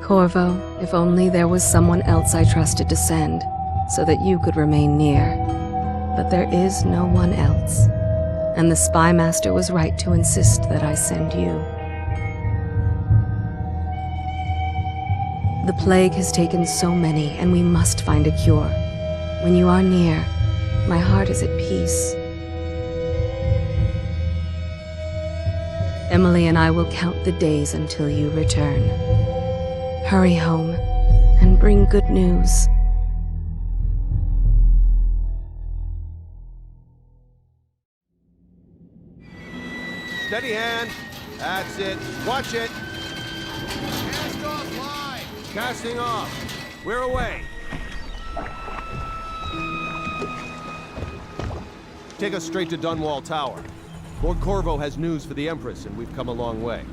Corvo, if only there was someone else I trusted to send, so that you could remain near. But there is no one else, and the Spy Master was right to insist that I send you. The plague has taken so many, and we must find a cure. When you are near, my heart is at peace. Emily and I will count the days until you return. Hurry home, and bring good news. Steady hand. That's it. Watch it. Cast off line. Casting off. We're away. Take us straight to Dunwall Tower. Lord Corvo has news for the Empress, and we've come a long way.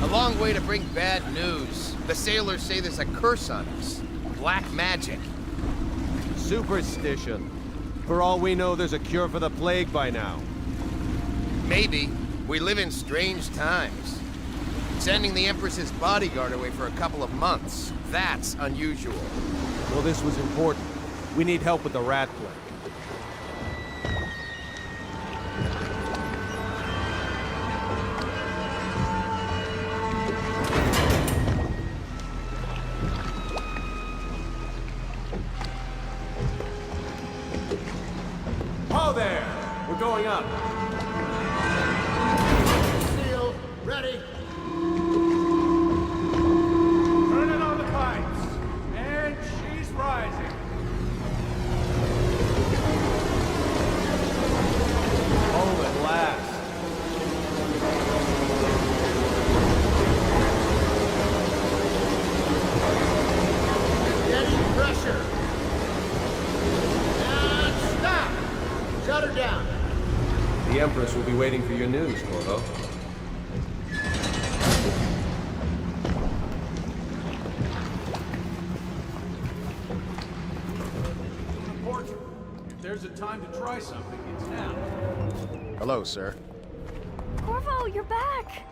A long way to bring bad news. The sailors say there's a curse on us. Black magic. Superstition. For all we know, there's a cure for the plague by now. Maybe. We live in strange times. Sending the Empress's bodyguard away for a couple of months. That's unusual. Well, this was important. We need help with the rat plague. Ho there! We're going up. Seal, ready. Turning on the pipes. And she's rising. Oh, at last. Steady pressure. And stop. Shut her down. The Empress will be waiting for your news, Corvo. Portrait. If there's a time to try something, it's now. Hello, sir. Corvo, you're back!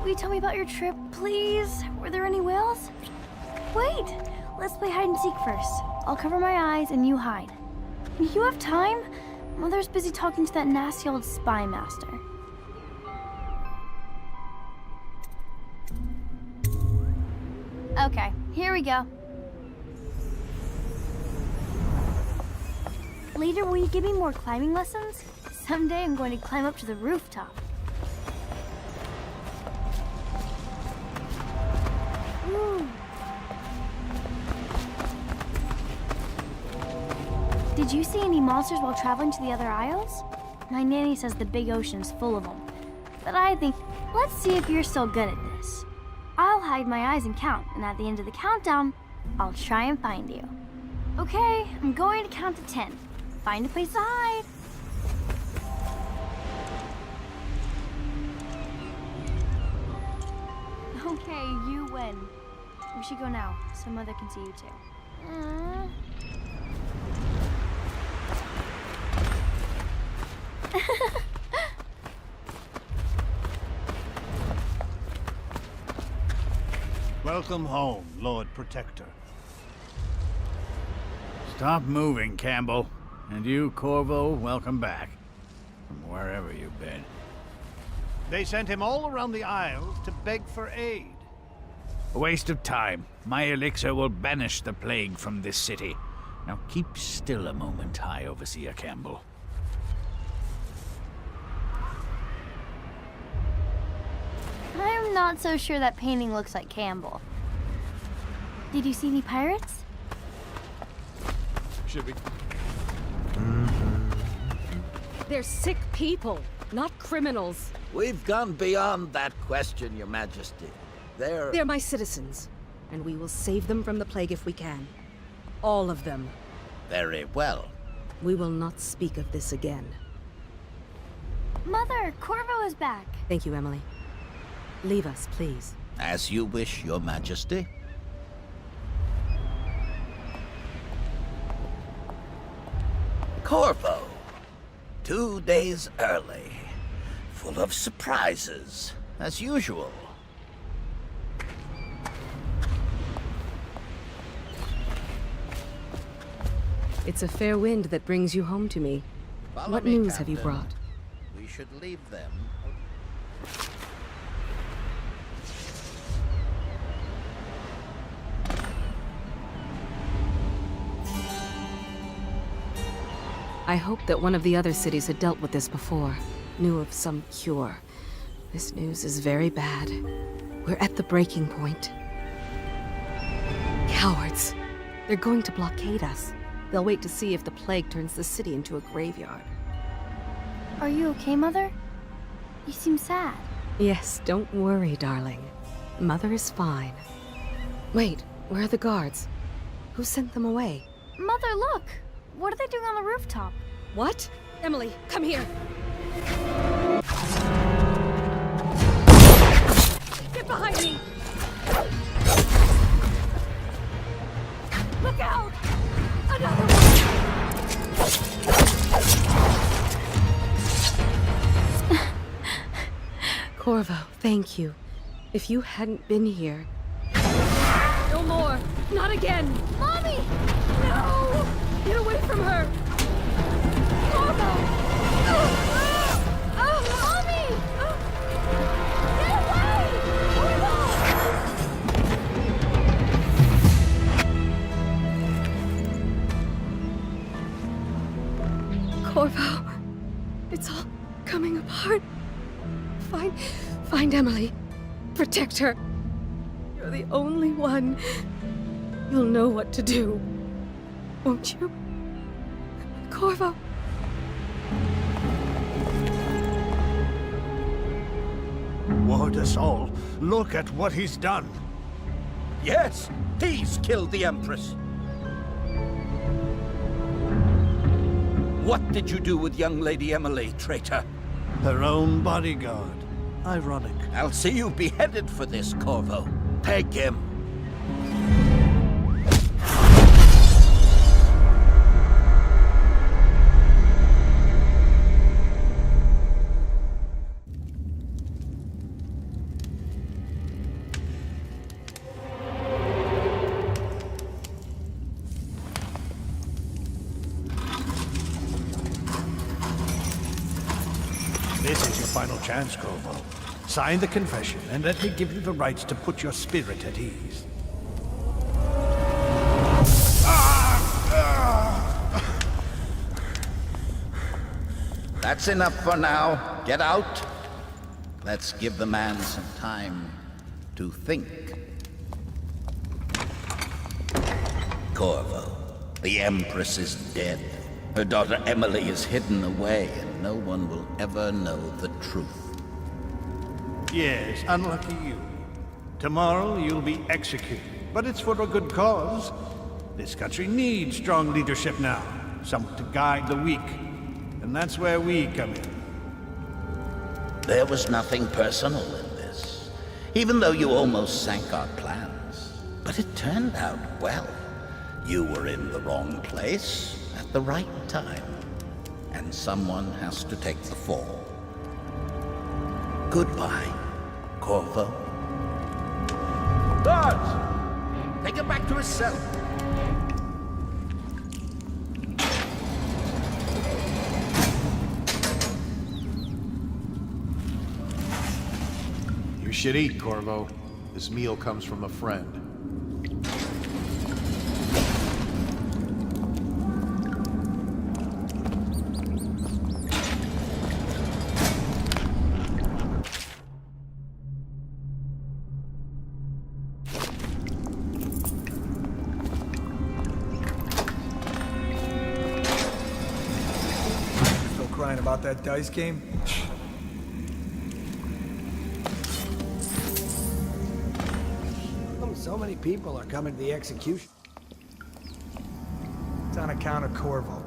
Will you tell me about your trip, please? Were there any whales? Wait! Let's play hide and seek first. I'll cover my eyes and you hide. You have time? Mother's busy talking to that nasty old spy master. Okay, here we go. Later, will you give me more climbing lessons? Someday I'm going to climb up to the rooftop. Ooh. Did you see any monsters while traveling to the other isles? My nanny says the big ocean's full of them. But I think, let's see if you're still good at this. I'll hide my eyes and count, and at the end of the countdown, I'll try and find you. Okay, I'm going to count to 10. Find a place to hide. Okay, you win. We should go now, so Mother can see you too. Welcome home, Lord Protector. Stop moving, Campbell. And you, Corvo, welcome back. From wherever you've been. They sent him all around the Isles to beg for aid. A waste of time. My elixir will banish the plague from this city. Now keep still a moment, High Overseer Campbell. I'm not so sure that painting looks like Campbell. Did you see any pirates? Should be. They're sick people, not criminals. We've gone beyond that question, Your Majesty. They're my citizens, and we will save them from the plague if we can. All of them. Very well. We will not speak of this again. Mother, Corvo is back. Thank you, Emily. Leave us, please. As you wish, Your Majesty. Corvo. 2 days early. Full of surprises. as usual. It's a fair wind that brings you home to me. Follow What me, news have you Captain. brought? We should leave them. I hoped that one of the other cities had dealt with this before, knew of some cure. This news is very bad. We're at the breaking point. Cowards. They're going to blockade us. They'll wait to see if the plague turns the city into a graveyard. Are you okay, Mother? You seem sad. Yes, don't worry, darling. Mother is fine. Wait, where are the guards? Who sent them away? Mother, look! What are they doing on the rooftop? What? Emily, come here! Get behind me! Look out! Another one! Corvo, thank you. If you hadn't been here... No more! Not again! Mommy! No! Get away from her! Corvo! Mommy! Get away! Corvo, it's all coming apart. Find Emily. Protect her. You're the only one. You'll know what to do. Won't you? Corvo. Ward us all. Look at what he's done. Yes, he's killed the Empress. What did you do with young Lady Emily, traitor? Her own bodyguard. Ironic. I'll see you beheaded for this, Corvo. Peg him. This is your final chance, Corvo. Sign the confession, and let me give you the rights to put your spirit at ease. That's enough for now. Get out. Let's give the man some time to think. Corvo, the Empress is dead. Her daughter Emily is hidden away, and no one will ever know the truth. Yes, unlucky you. Tomorrow you'll be executed, but it's for a good cause. This country needs strong leadership now, someone to guide the weak. And that's where we come in. There was nothing personal in this, even though you almost sank our plans. But it turned out well. You were in the wrong place at the right time, and someone has to take the fall. Goodbye, Corvo. Guards! Take him back to his cell. You should eat, Corvo. This meal comes from a friend. Still crying about that dice game? So many people are coming to the execution. It's on account of Corvo,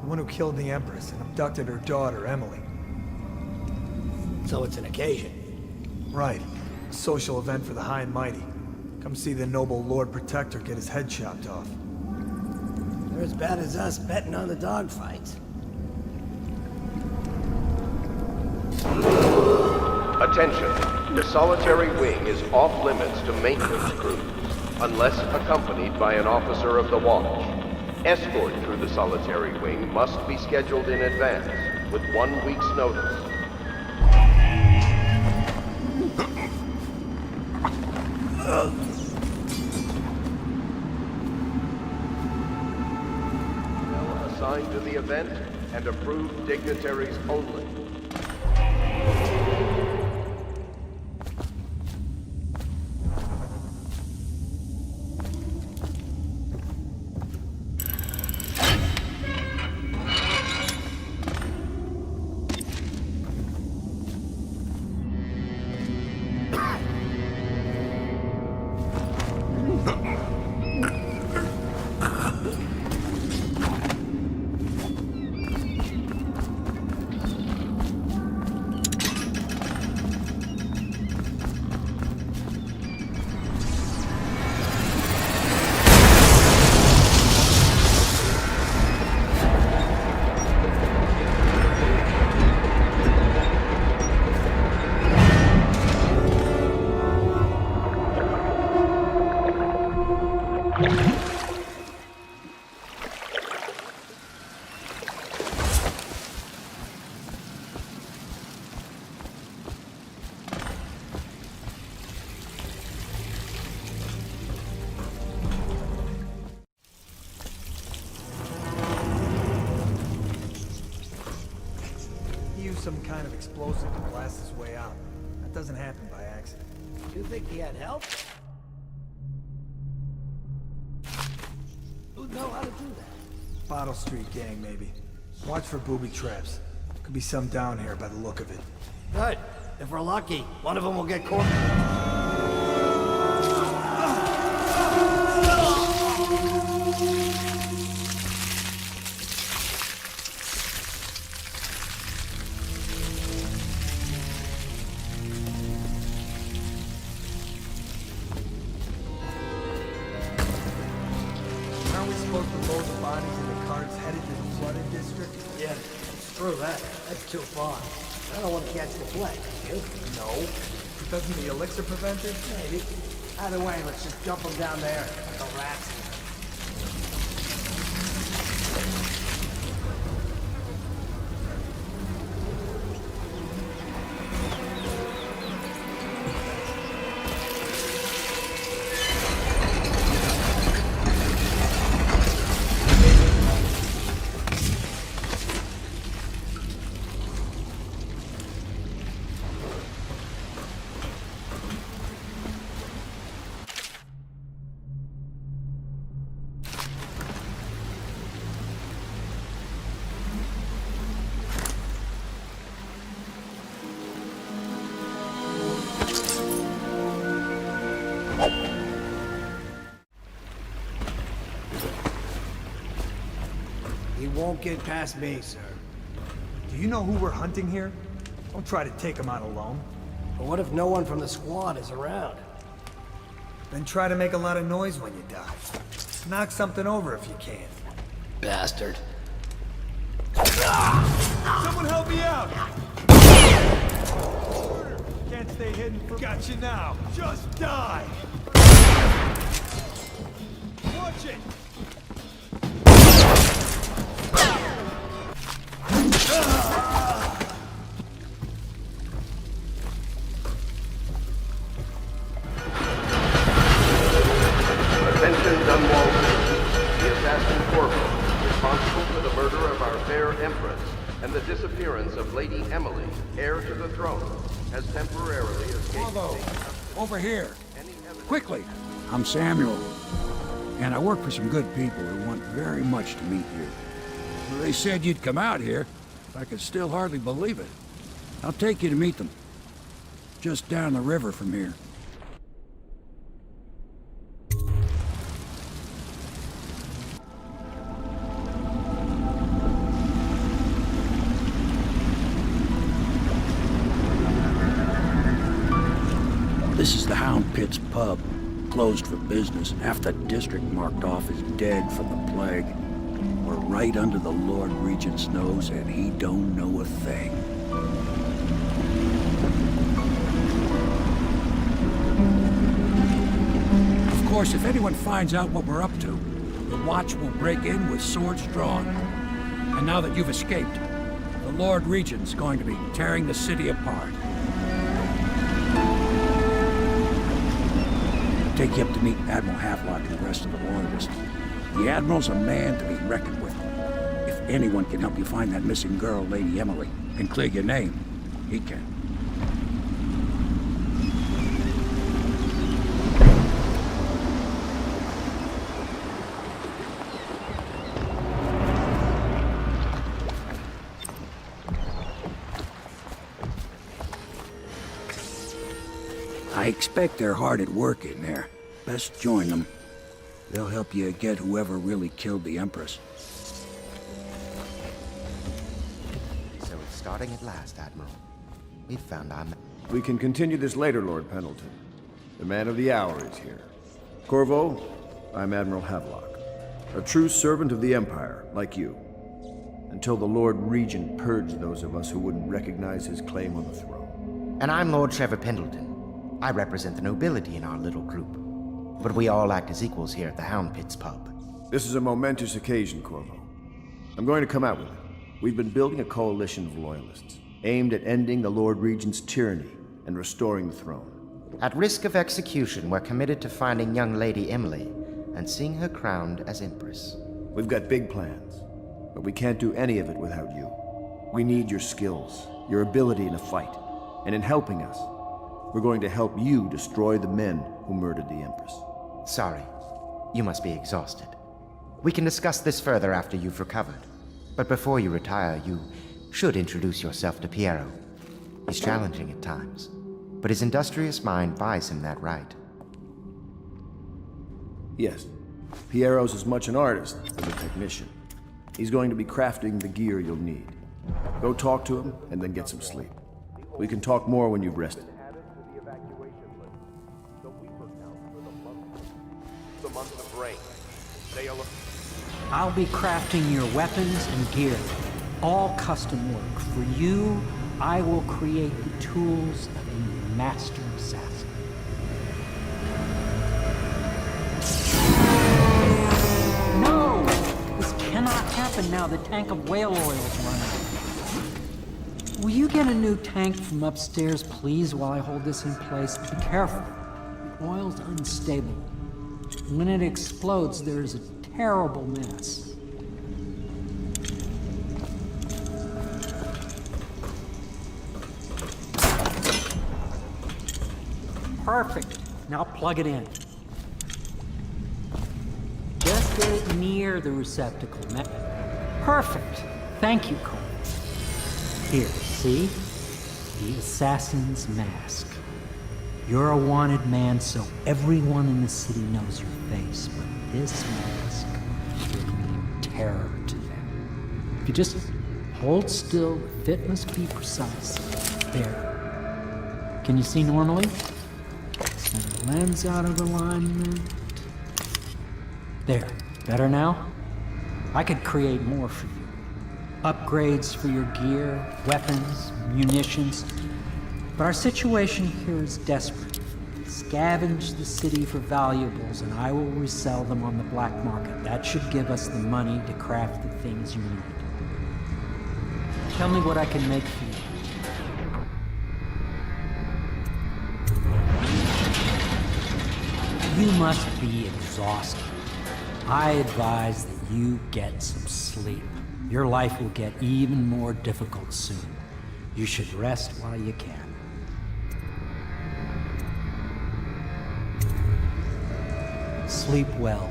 the one who killed the Empress and abducted her daughter, Emily. So it's an occasion. Right. A social event for the high and mighty. Come see the noble Lord Protector get his head chopped off. They're as bad as us betting on the dogfights. Attention. The solitary wing is off limits to maintenance crews, unless accompanied by an officer of the watch. Escort through the solitary wing must be scheduled in advance, with 1 week's notice. Assigned to the event and approved dignitaries only. Some kind of explosive to blast his way out. That doesn't happen by accident. You think he had help? Who'd know how to do that? Bottle Street gang, maybe. Watch for booby traps. Could be some down here by the look of it. Good. If we're lucky, one of them will get caught. That's too far. I don't want to catch the plague. You? No. Doesn't the elixir prevent it? Maybe. Either way, let's just dump them down there like the rats. He won't get past me, sir. Do you know who we're hunting here? Don't try to take him out alone. But what if no one from the squad is around? Then try to make a lot of noise when you die. Knock something over if you can. Bastard. Someone help me out! Can't stay hidden for... Got you now. Just die! Watch it! Attention, Dunwall citizens. The assassin Corvo, responsible for the murder of our fair Empress and the disappearance of Lady Emily, heir to the throne, has temporarily escaped. Bravo! Over here! Quickly! I'm Samuel, and I work for some good people who want very much to meet you. Well, they said you'd come out here. I could still hardly believe it. I'll take you to meet them. Just down the river from here. This is the Hound Pit's pub, closed for business. Half the district marked off as dead from the plague. We're right under the Lord Regent's nose, and he don't know a thing. course, if anyone finds out what we're up to, the Watch will break in with swords drawn. And now that you've escaped, the Lord Regent's going to be tearing the city apart. I'll take you up to meet Admiral Havelock and the rest of the Loyalists. The Admiral's a man to be reckoned with. If anyone can help you find that missing girl, Lady Emily, and clear your name, he can. I expect they're hard at work in there. Best join them. They'll help you get whoever really killed the Empress. So it's starting at last, Admiral. We've found our... We can continue this later, Lord Pendleton. The man of the hour is here. Corvo, I'm Admiral Havelock. A true servant of the Empire, like you. Until the Lord Regent purged those of us who wouldn't recognize his claim on the throne. And I'm Lord Trevor Pendleton. I represent the nobility in our little group. But we all act as equals here at the Hound Pits pub. This is a momentous occasion, Corvo. I'm going to come out with it. We've been building a coalition of loyalists, aimed at ending the Lord Regent's tyranny and restoring the throne. At risk of execution, we're committed to finding young Lady Emily and seeing her crowned as Empress. We've got big plans, but we can't do any of it without you. We need your skills, your ability in a fight, and in helping us, we're going to help you destroy the men who murdered the Empress. Sorry. You must be exhausted. We can discuss this further after you've recovered. But before you retire, you should introduce yourself to Piero. He's challenging at times, but his industrious mind buys him that right. Yes. Piero's as much an artist as a technician. He's going to be crafting the gear you'll need. Go talk to him, and then get some sleep. We can talk more when you've rested. I'll be crafting your weapons and gear. All custom work. For you, I will create the tools of a master assassin. No! This cannot happen now. The tank of whale oil is running. Will you get a new tank from upstairs, please, while I hold this in place? Be careful. The oil's unstable. When it explodes, there's a terrible mess. Perfect. Now plug it in. Just get it near the receptacle. Perfect. Thank you, Cole. Here, see? The assassin's mask. You're a wanted man, so everyone in the city knows your face, but this mask will mean terror to them. If you just hold still, the fit must be precise. There. Can you see normally? Send the lens out of alignment. There. Better now? I could create more for you. Upgrades for your gear, weapons, munitions. But our situation here is desperate. Scavenge the city for valuables, and I will resell them on the black market. That should give us the money to craft the things you need. Tell me what I can make for you. You must be exhausted. I advise that you get some sleep. Your life will get even more difficult soon. You should rest while you can. Sleep well.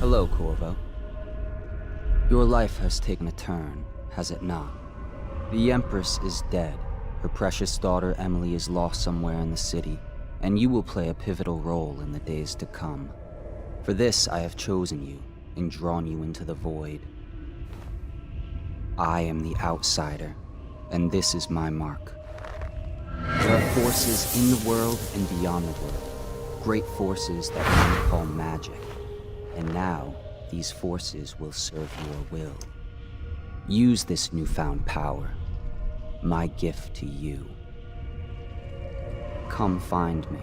Hello, Corvo. Your life has taken a turn, has it not? The Empress is dead. Her precious daughter Emily is lost somewhere in the city, and you will play a pivotal role in the days to come. For this I have chosen you and drawn you into the void. I am the outsider, and this is my mark. There are forces in the world and beyond the world, great forces that men call magic. And now, these forces will serve your will. Use this newfound power, my gift to you. Come find me.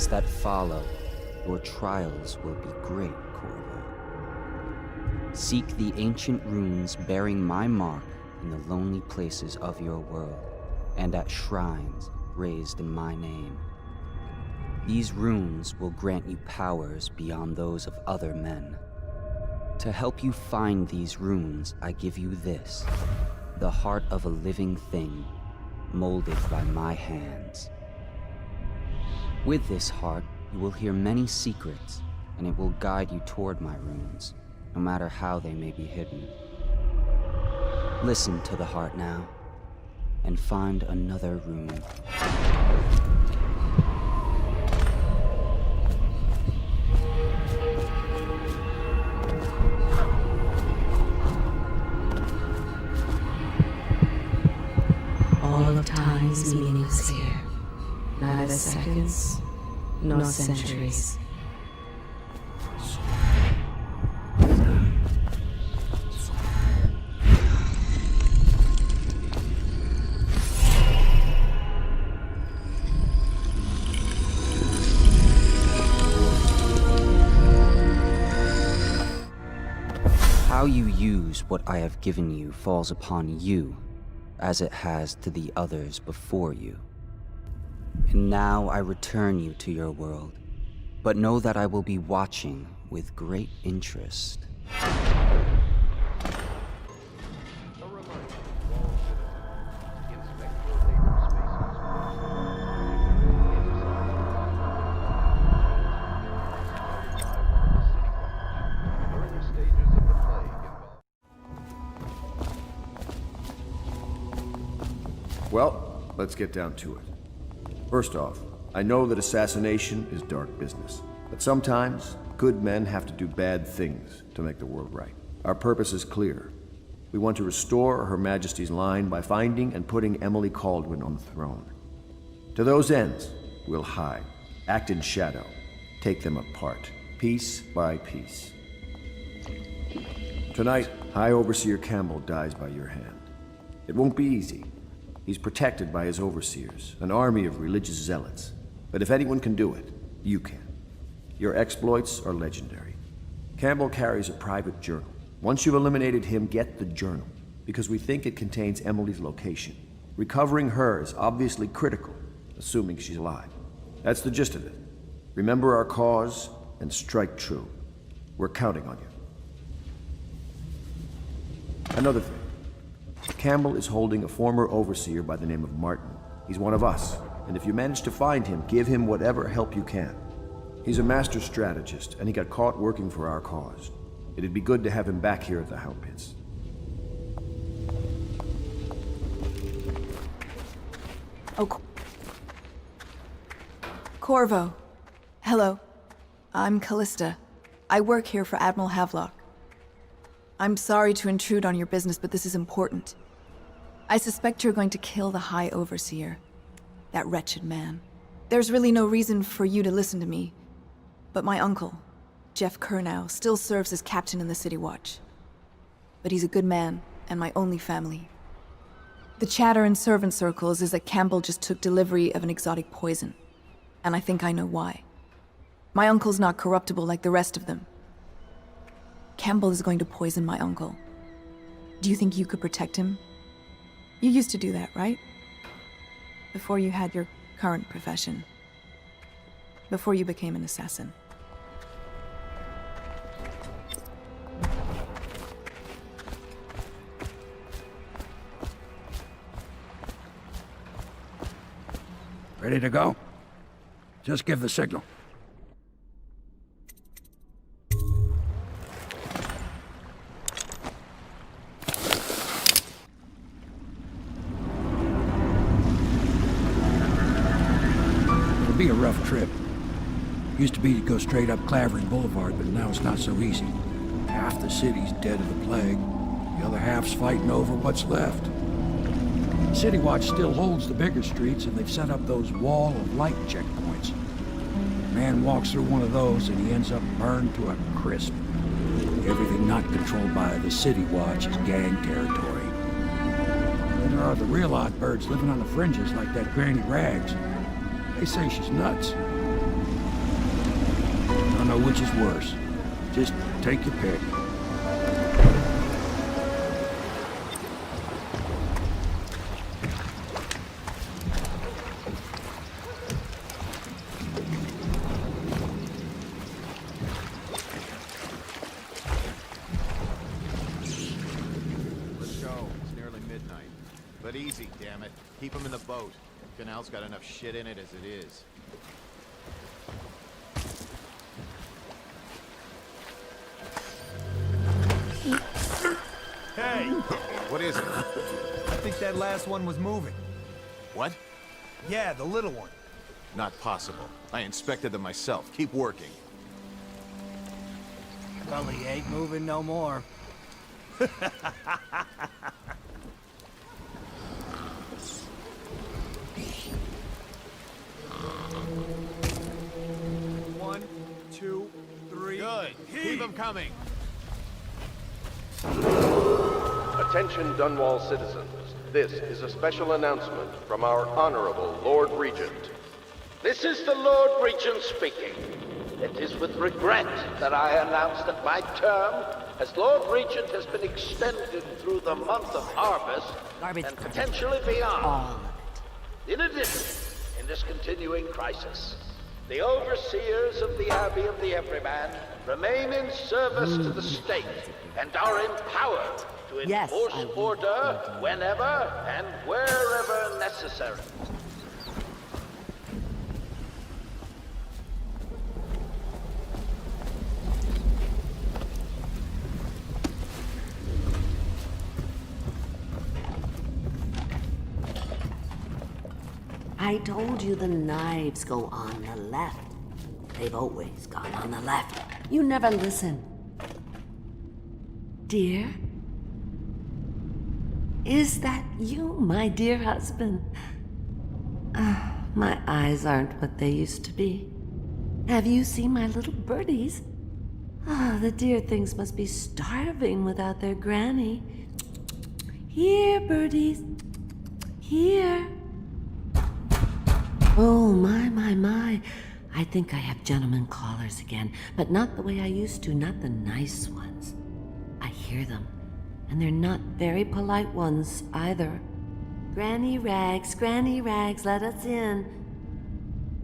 That follow, your trials will be great, Corvo. Seek the ancient runes bearing my mark in the lonely places of your world, and at shrines raised in my name. These runes will grant you powers beyond those of other men. To help you find these runes, I give you this, the heart of a living thing, molded by my hands. With this heart, you will hear many secrets, and it will guide you toward my runes, no matter how they may be hidden. Listen to the heart now, and find another rune. All of time is meaningless here. Neither seconds, nor centuries. How you use what I have given you falls upon you, as it has to the others before you. And now I return you to your world, but know that I will be watching with great interest. Well, let's get down to it. First off, I know that assassination is dark business, but sometimes good men have to do bad things to make the world right. Our purpose is clear. We want to restore Her Majesty's line by finding and putting Emily Kaldwin on the throne. To those ends, we'll hide, act in shadow, take them apart, piece by piece. Tonight, High Overseer Campbell dies by your hand. It won't be easy. He's protected by his overseers, an army of religious zealots. But if anyone can do it, you can. Your exploits are legendary. Campbell carries a private journal. Once you've eliminated him, get the journal, because we think it contains Emily's location. Recovering her is obviously critical, assuming she's alive. That's the gist of it. Remember our cause and strike true. We're counting on you. Another thing. Campbell is holding a former overseer by the name of Martin. He's one of us, and if you manage to find him, give him whatever help you can. He's a master strategist, and he got caught working for our cause. It'd be good to have him back here at the Hound Pits. Oh, Corvo. Hello. I'm Callista. I work here for Admiral Havelock. I'm sorry to intrude on your business, but this is important. I suspect you're going to kill the High Overseer. That wretched man. There's really no reason for you to listen to me. But my uncle, Jeff Kernow, still serves as captain in the City Watch. But he's a good man, and my only family. The chatter in servant circles is that Campbell just took delivery of an exotic poison. And I think I know why. My uncle's not corruptible like the rest of them. Campbell is going to poison my uncle. Do you think you could protect him? You used to do that, right? Before you had your current profession. Before you became an assassin. Ready to go? Just give the signal. It'll be a rough trip. Used to be to go straight up Clavering Boulevard, but now it's not so easy. Half the city's dead of the plague. The other half's fighting over what's left. City Watch still holds the bigger streets, and they've set up those wall of light checkpoints. A man walks through one of those, and he ends up burned to a crisp. Everything not controlled by the City Watch is gang territory. Then there are the real odd birds living on the fringes, like that Granny Rags. They say she's nuts. I don't know which is worse. Just take your pick. Let's go. It's nearly midnight. But easy, damn it. Keep them in the boat. Canal's got enough shit in it as it is. Hey! What is it? I think that last one was moving. What? Yeah, the little one. Not possible. I inspected them myself. Keep working. Well, he ain't moving no more. One, two, three. Good. Keep them coming. Attention Dunwall citizens. This is a special announcement from our Honorable Lord Regent. This is the Lord Regent speaking. It is with regret that I announce that my term as Lord Regent has been extended through the month of harvest and potentially beyond. In addition, in this continuing crisis, the overseers of the Abbey of the Everyman remain in service to the state and are empowered to enforce order whenever and wherever necessary. I told you the knives go on the left. They've always gone on the left. You never listen. Dear? Is that you, my dear husband? My eyes aren't what they used to be. Have you seen my little birdies? The dear things must be starving without their granny. Here, birdies. Here. Oh, my. I think I have gentlemen callers again, but not the way I used to, not the nice ones. I hear them, and they're not very polite ones either. Granny Rags, let us in.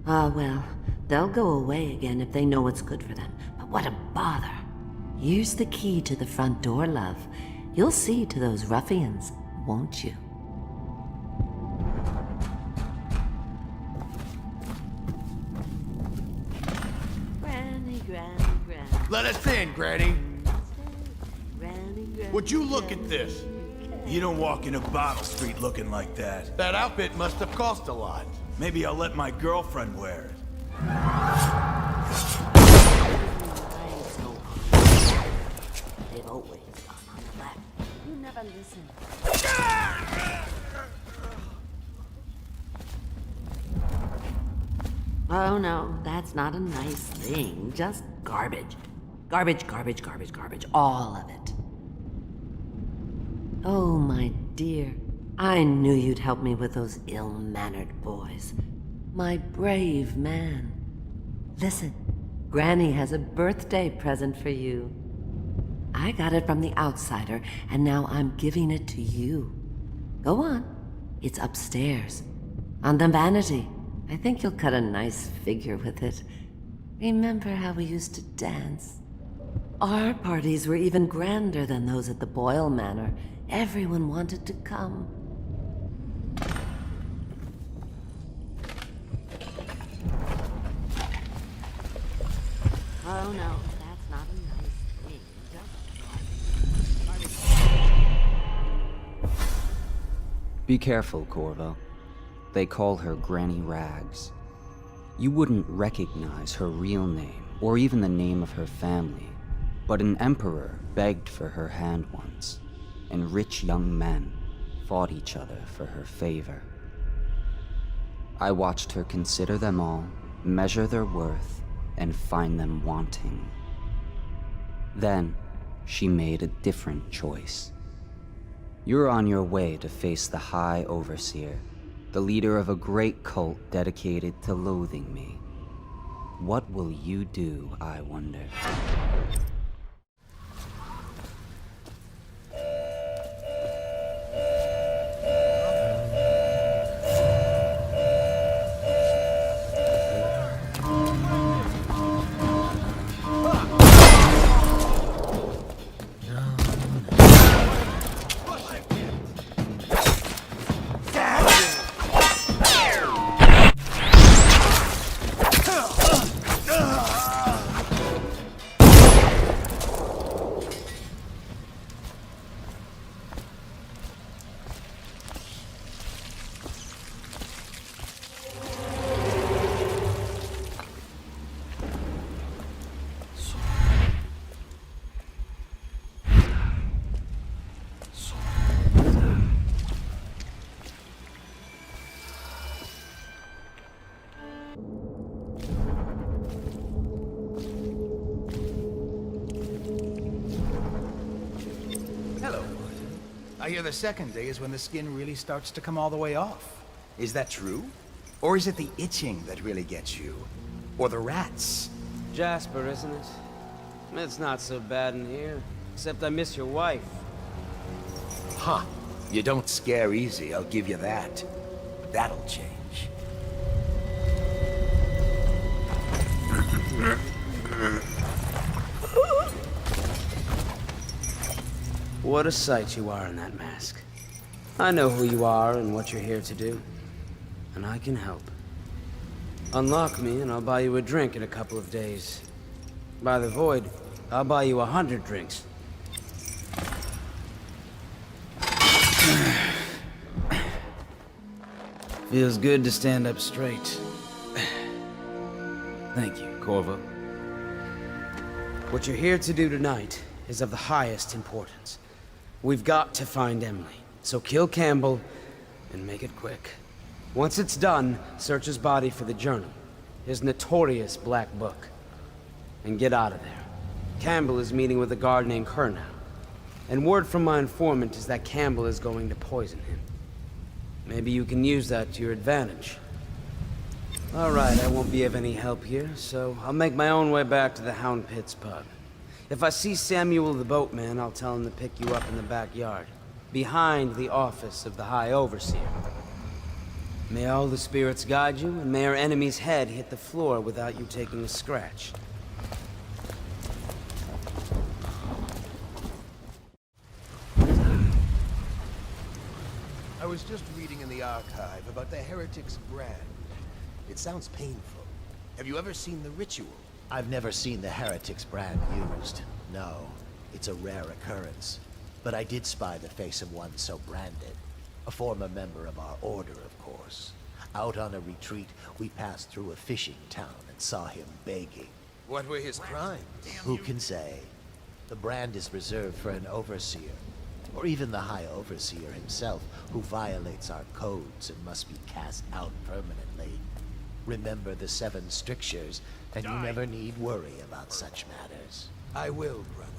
Well, they'll go away again if they know what's good for them, but what a bother. Here's the key to the front door, love. You'll see to those ruffians, won't you? Let us in, Granny. Granny. Would you look at this? You don't walk into Bottle Street looking like that. That outfit must have cost a lot. Maybe I'll let my girlfriend wear it. They've always gone on the left. You never listen. Oh no, that's not a nice thing. Just garbage. Garbage, all of it. Oh, my dear. I knew you'd help me with those ill-mannered boys. My brave man. Listen, Granny has a birthday present for you. I got it from the outsider, and now I'm giving it to you. Go on. It's upstairs. On the vanity. I think you'll cut a nice figure with it. Remember how we used to dance? Our parties were even grander than those at the Boyle Manor. Everyone wanted to come. Oh no, that's not a nice thing, does it? Be careful, Corvo. They call her Granny Rags. You wouldn't recognize her real name, or even the name of her family, but an emperor begged for her hand once, and rich young men fought each other for her favor. I watched her consider them all, measure their worth, and find them wanting. Then, she made a different choice. You're on your way to face the High Overseer, the leader of a great cult dedicated to loathing me. What will you do, I wonder? I hear the second day is when the skin really starts to come all the way off. Is that true? Or is it the itching that really gets you? Or the rats? Jasper, isn't it? It's not so bad in here, except I miss your wife. Huh. You don't scare easy, I'll give you that. But that'll change. What a sight you are in that mask. I know who you are and what you're here to do. And I can help. Unlock me and I'll buy you a drink in a couple of days. By the Void, I'll buy you 100 drinks. Feels good to stand up straight. Thank you, Corvo. What you're here to do tonight is of the highest importance. We've got to find Emily, so kill Campbell and make it quick. Once it's done, search his body for the journal, his notorious black book, and get out of there. Campbell is meeting with a guard named Kernow, and word from my informant is that Campbell is going to poison him. Maybe you can use that to your advantage. All right, I won't be of any help here, so I'll make my own way back to the Hound Pits pub. If I see Samuel the boatman, I'll tell him to pick you up in the backyard, behind the office of the High Overseer. May all the spirits guide you, and may our enemy's head hit the floor without you taking a scratch. I was just reading in the archive about the Heretic's brand. It sounds painful. Have you ever seen the ritual? I've never seen the Heretic's brand used. No, it's a rare occurrence. But I did spy the face of one so branded. A former member of our order, of course. Out on a retreat, we passed through a fishing town and saw him begging. What were his crimes? Who can say? The brand is reserved for an overseer. Or even the High Overseer himself, who violates our codes and must be cast out permanently. Remember the 7 strictures, and you never need worry about such matters. I will, brother.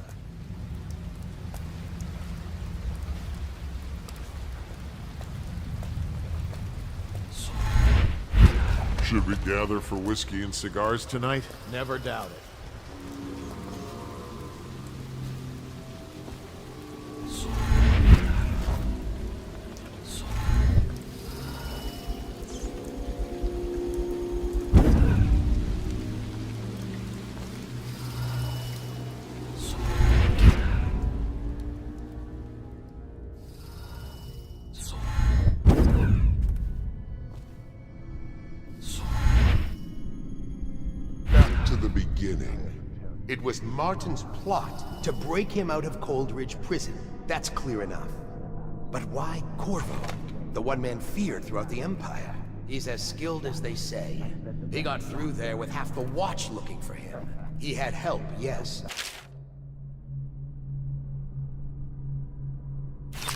Should we gather for whiskey and cigars tonight? Never doubt it. To the beginning. It was Martin's plot to break him out of Coldridge Prison. That's clear enough. But why Corvo? The one man feared throughout the Empire. He's as skilled as they say. He got through there with half the Watch looking for him. He had help, yes.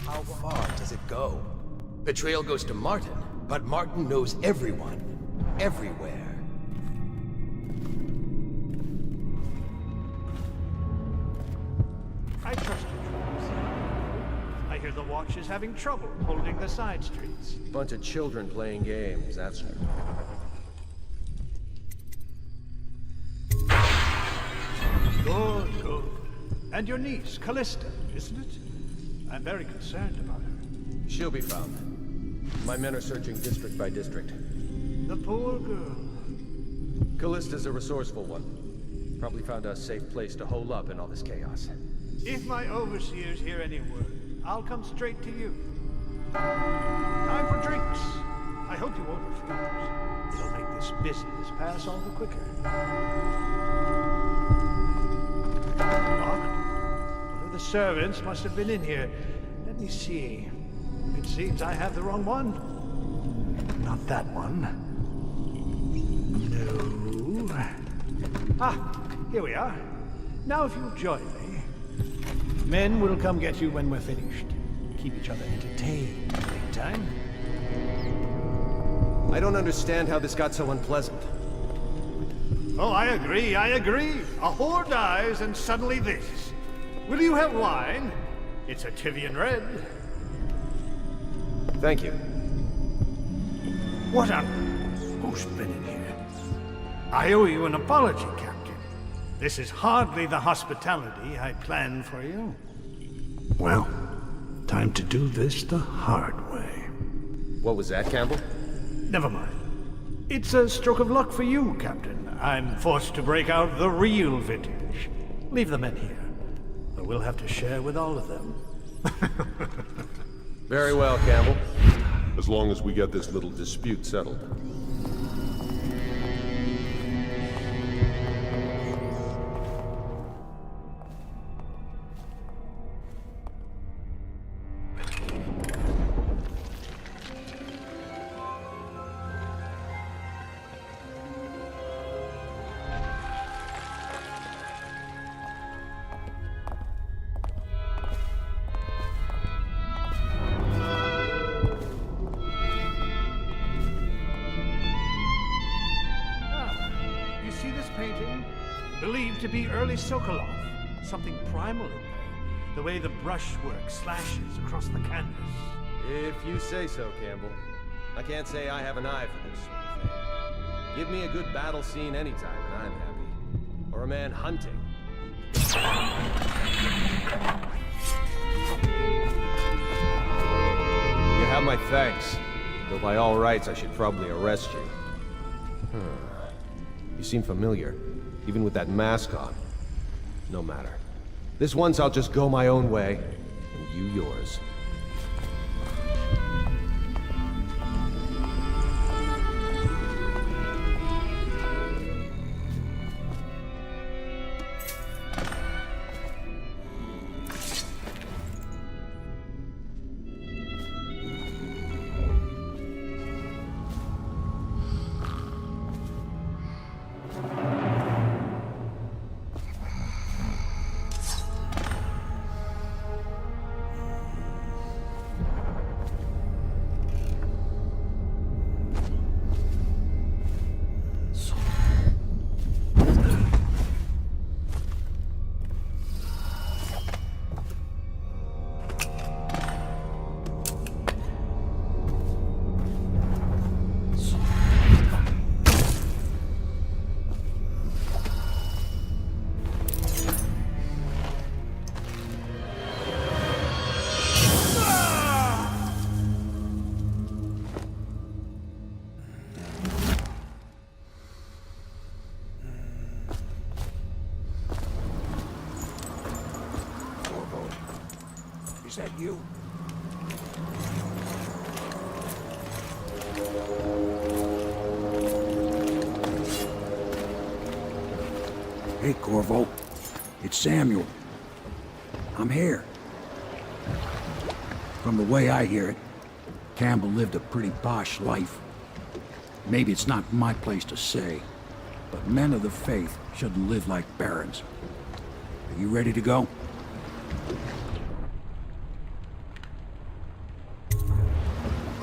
How far does it go? The trail goes to Martin, but Martin knows everyone. Everywhere. I trust you, Travis. I hear the Watch is having trouble holding the side streets. Bunch of children playing games, that's true. Good, good. And your niece, Callista, isn't it? I'm very concerned about her. She'll be found. My men are searching district by district. The poor girl. Callista's a resourceful one. Probably found a safe place to hole up in all this chaos. If my overseers hear any word, I'll come straight to you. Time for drinks. I hope you won't refuse. It'll make this business pass all the quicker. Locked? One of the servants must have been in here. Let me see. It seems I have the wrong one. Not that one. No. Ah, here we are. Now if you'll join me. Men will come get you when we're finished. Keep each other entertained in the meantime. I don't understand how this got so unpleasant. Oh, I agree, I agree. A whore dies and suddenly this. Will you have wine? It's a Tivian Red. Thank you. What on? Who's been in here? I owe you an apology, Captain. This is hardly the hospitality I planned for you. Well, time to do this the hard way. What was that, Campbell? Never mind. It's a stroke of luck for you, Captain. I'm forced to break out the real vintage. Leave the men here. But we'll have to share with all of them. Very well, Campbell. As long as we get this little dispute settled. Believed to be early Sokolov. Something primal in there. The way the brushwork slashes across the canvas. If you say so, Campbell. I can't say I have an eye for this sort of thing. Give me a good battle scene anytime and I'm happy. Or a man hunting. You have my thanks. Though by all rights I should probably arrest you. You seem familiar. Even with that mask on. No matter. This once I'll just go my own way, and you yours. Is that you? Hey, Corvo. It's Samuel. I'm here. From the way I hear it, Campbell lived a pretty posh life. Maybe it's not my place to say, but men of the faith shouldn't live like barons. Are you ready to go?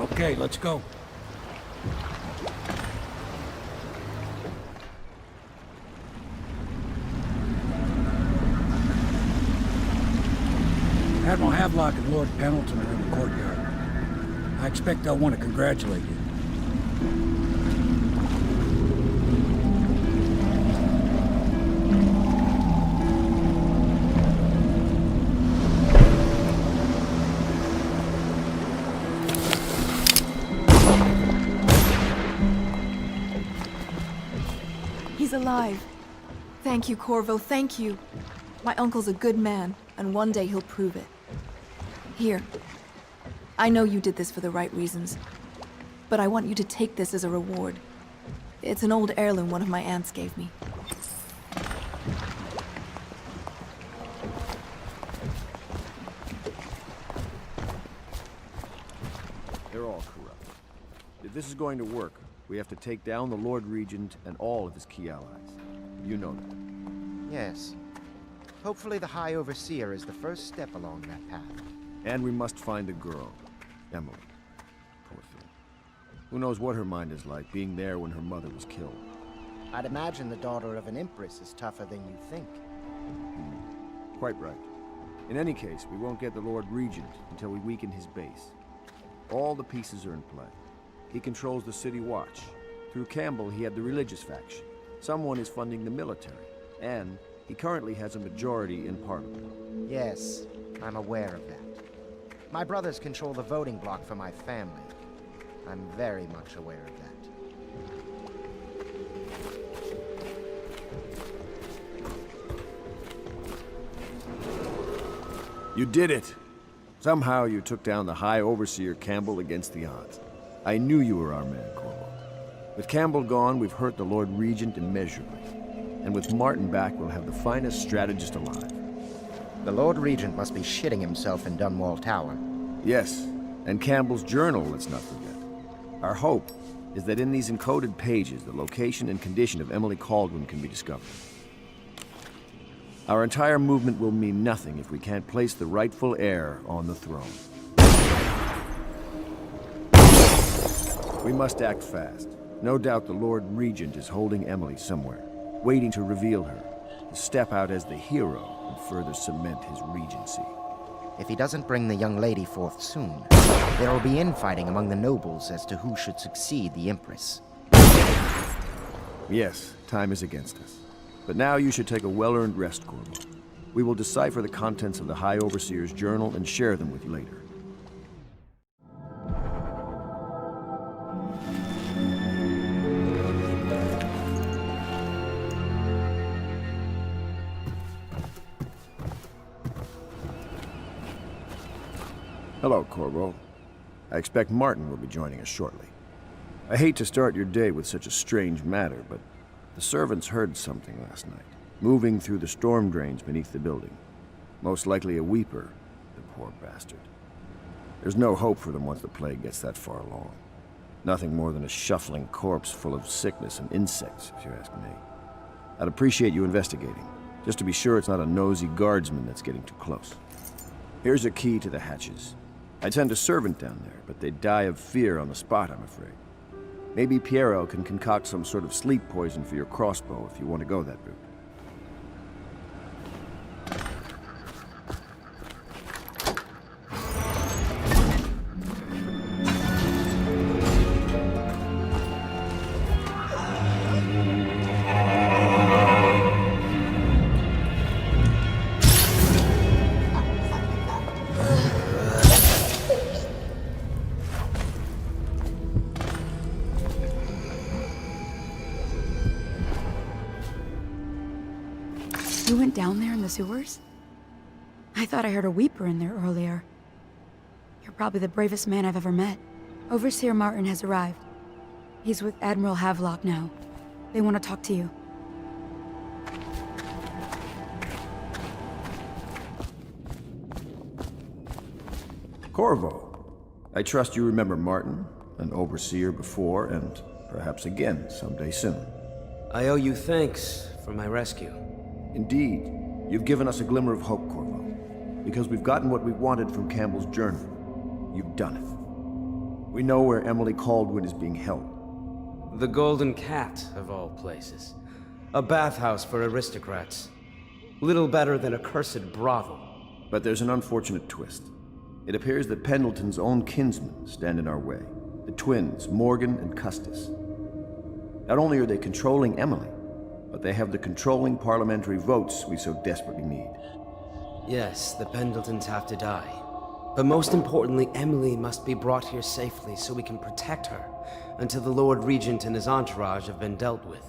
Okay, let's go. Admiral Havelock and Lord Pendleton are in the courtyard. I expect they'll want to congratulate you. He's alive. Thank you, Corvo, thank you. My uncle's a good man, and one day he'll prove it. Here. I know you did this for the right reasons, but I want you to take this as a reward. It's an old heirloom one of my aunts gave me. They're all corrupt. If this is going to work, we have to take down the Lord Regent and all of his key allies. You know that. Yes. Hopefully the High Overseer is the first step along that path. And we must find the girl, Emily. Poor thing. Who knows what her mind is like, being there when her mother was killed. I'd imagine the daughter of an empress is tougher than you think. Quite right. In any case, we won't get the Lord Regent until we weaken his base. All the pieces are in play. He controls the City Watch. Through Campbell, he had the religious faction. Someone is funding the military. And he currently has a majority in Parliament. Yes, I'm aware of that. My brothers control the voting bloc for my family. I'm very much aware of that. You did it! Somehow you took down the High Overseer Campbell against the odds. I knew you were our man, Corvo. With Campbell gone, we've hurt the Lord Regent immeasurably. And with Martin back, we'll have the finest strategist alive. The Lord Regent must be shitting himself in Dunwall Tower. Yes, and Campbell's journal, let's not forget. Our hope is that in these encoded pages, the location and condition of Emily Kaldwin can be discovered. Our entire movement will mean nothing if we can't place the rightful heir on the throne. We must act fast. No doubt the Lord Regent is holding Emily somewhere, waiting to reveal her, to step out as the hero and further cement his regency. If he doesn't bring the young lady forth soon, there will be infighting among the nobles as to who should succeed the Empress. Yes, time is against us. But now you should take a well-earned rest, Corvo. We will decipher the contents of the High Overseer's journal and share them with you later. Hello, Corvo. I expect Martin will be joining us shortly. I hate to start your day with such a strange matter, but the servants heard something last night, moving through the storm drains beneath the building. Most likely a weeper, the poor bastard. There's no hope for them once the plague gets that far along. Nothing more than a shuffling corpse full of sickness and insects, if you ask me. I'd appreciate you investigating, just to be sure it's not a nosy guardsman that's getting too close. Here's a key to the hatches. I'd send a servant down there, but they'd die of fear on the spot, I'm afraid. Maybe Piero can concoct some sort of sleep poison for your crossbow if you want to go that route. You went down there in the sewers? I thought I heard a weeper in there earlier. You're probably the bravest man I've ever met. Overseer Martin has arrived. He's with Admiral Havelock now. They want to talk to you. Corvo, I trust you remember Martin, an overseer before, and perhaps again someday soon. I owe you thanks for my rescue. Indeed, you've given us a glimmer of hope, Corvo. Because we've gotten what we wanted from Campbell's journal. You've done it. We know where Emily Caldwin is being held. The Golden Cat, of all places. A bathhouse for aristocrats. Little better than a cursed brothel. But there's an unfortunate twist. It appears that Pendleton's own kinsmen stand in our way. The twins, Morgan and Custis. Not only are they controlling Emily, but they have the controlling parliamentary votes we so desperately need. Yes, the Pendletons have to die. But most importantly, Emily must be brought here safely so we can protect her until the Lord Regent and his entourage have been dealt with.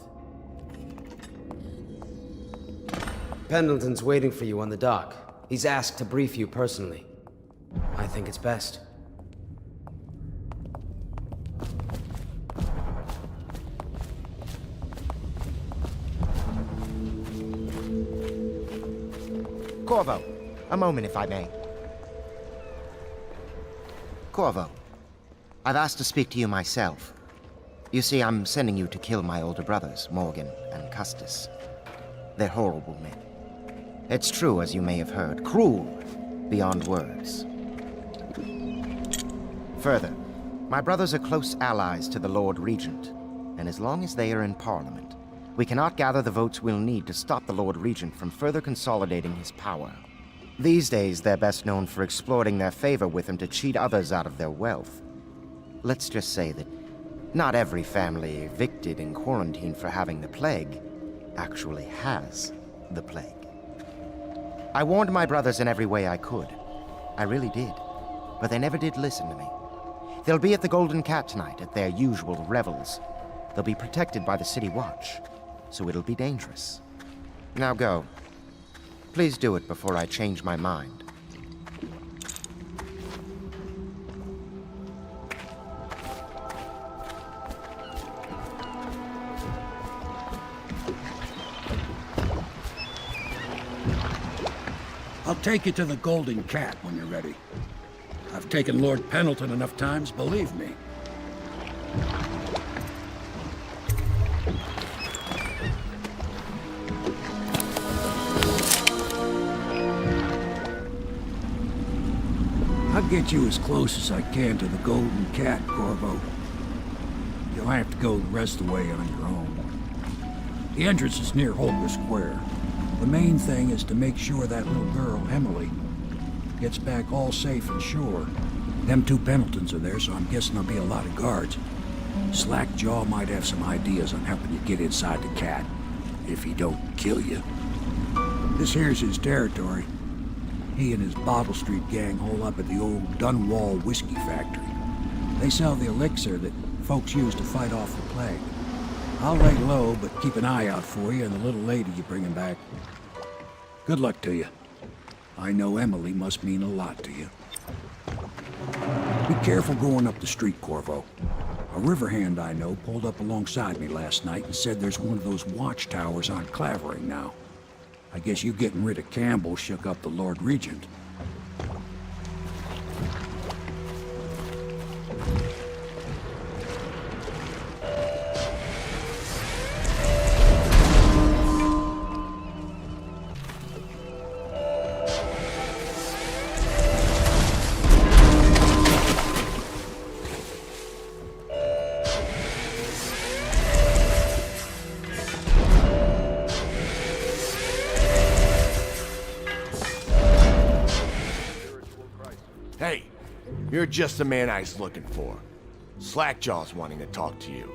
Pendleton's waiting for you on the dock. He's asked to brief you personally. I think it's best. Corvo, a moment if I may. Corvo, I've asked to speak to you myself. You see, I'm sending you to kill my older brothers, Morgan and Custis. They're horrible men. It's true, as you may have heard, cruel beyond words. Further, my brothers are close allies to the Lord Regent, and as long as they are in Parliament, we cannot gather the votes we'll need to stop the Lord Regent from further consolidating his power. These days, they're best known for exploiting their favor with him to cheat others out of their wealth. Let's just say that not every family evicted and quarantined for having the plague actually has the plague. I warned my brothers in every way I could. I really did. But they never did listen to me. They'll be at the Golden Cat tonight at their usual revels. They'll be protected by the City Watch, so it'll be dangerous. Now go. Please do it before I change my mind. I'll take you to the Golden Cat when you're ready. I've taken Lord Pendleton enough times, believe me. I'll get you as close as I can to the Golden Cat, Corvo. You'll have to go the rest of the way on your own. The entrance is near Holger Square. The main thing is to make sure that little girl, Emily, gets back all safe and sure. Them two Pendletons are there, so I'm guessing there'll be a lot of guards. Slackjaw might have some ideas on helping you get inside the cat, if he don't kill you. This here's his territory. He and his Bottle Street gang hole up at the old Dunwall whiskey factory. They sell the elixir that folks use to fight off the plague. I'll lay low, but keep an eye out for you and the little lady you bring him back. Good luck to you. I know Emily must mean a lot to you. Be careful going up the street, Corvo. A river hand I know pulled up alongside me last night and said there's one of those watchtowers on Clavering now. I guess you getting rid of Campbell shook up the Lord Regent. Hey, you're just the man I was looking for. Slackjaw's wanting to talk to you.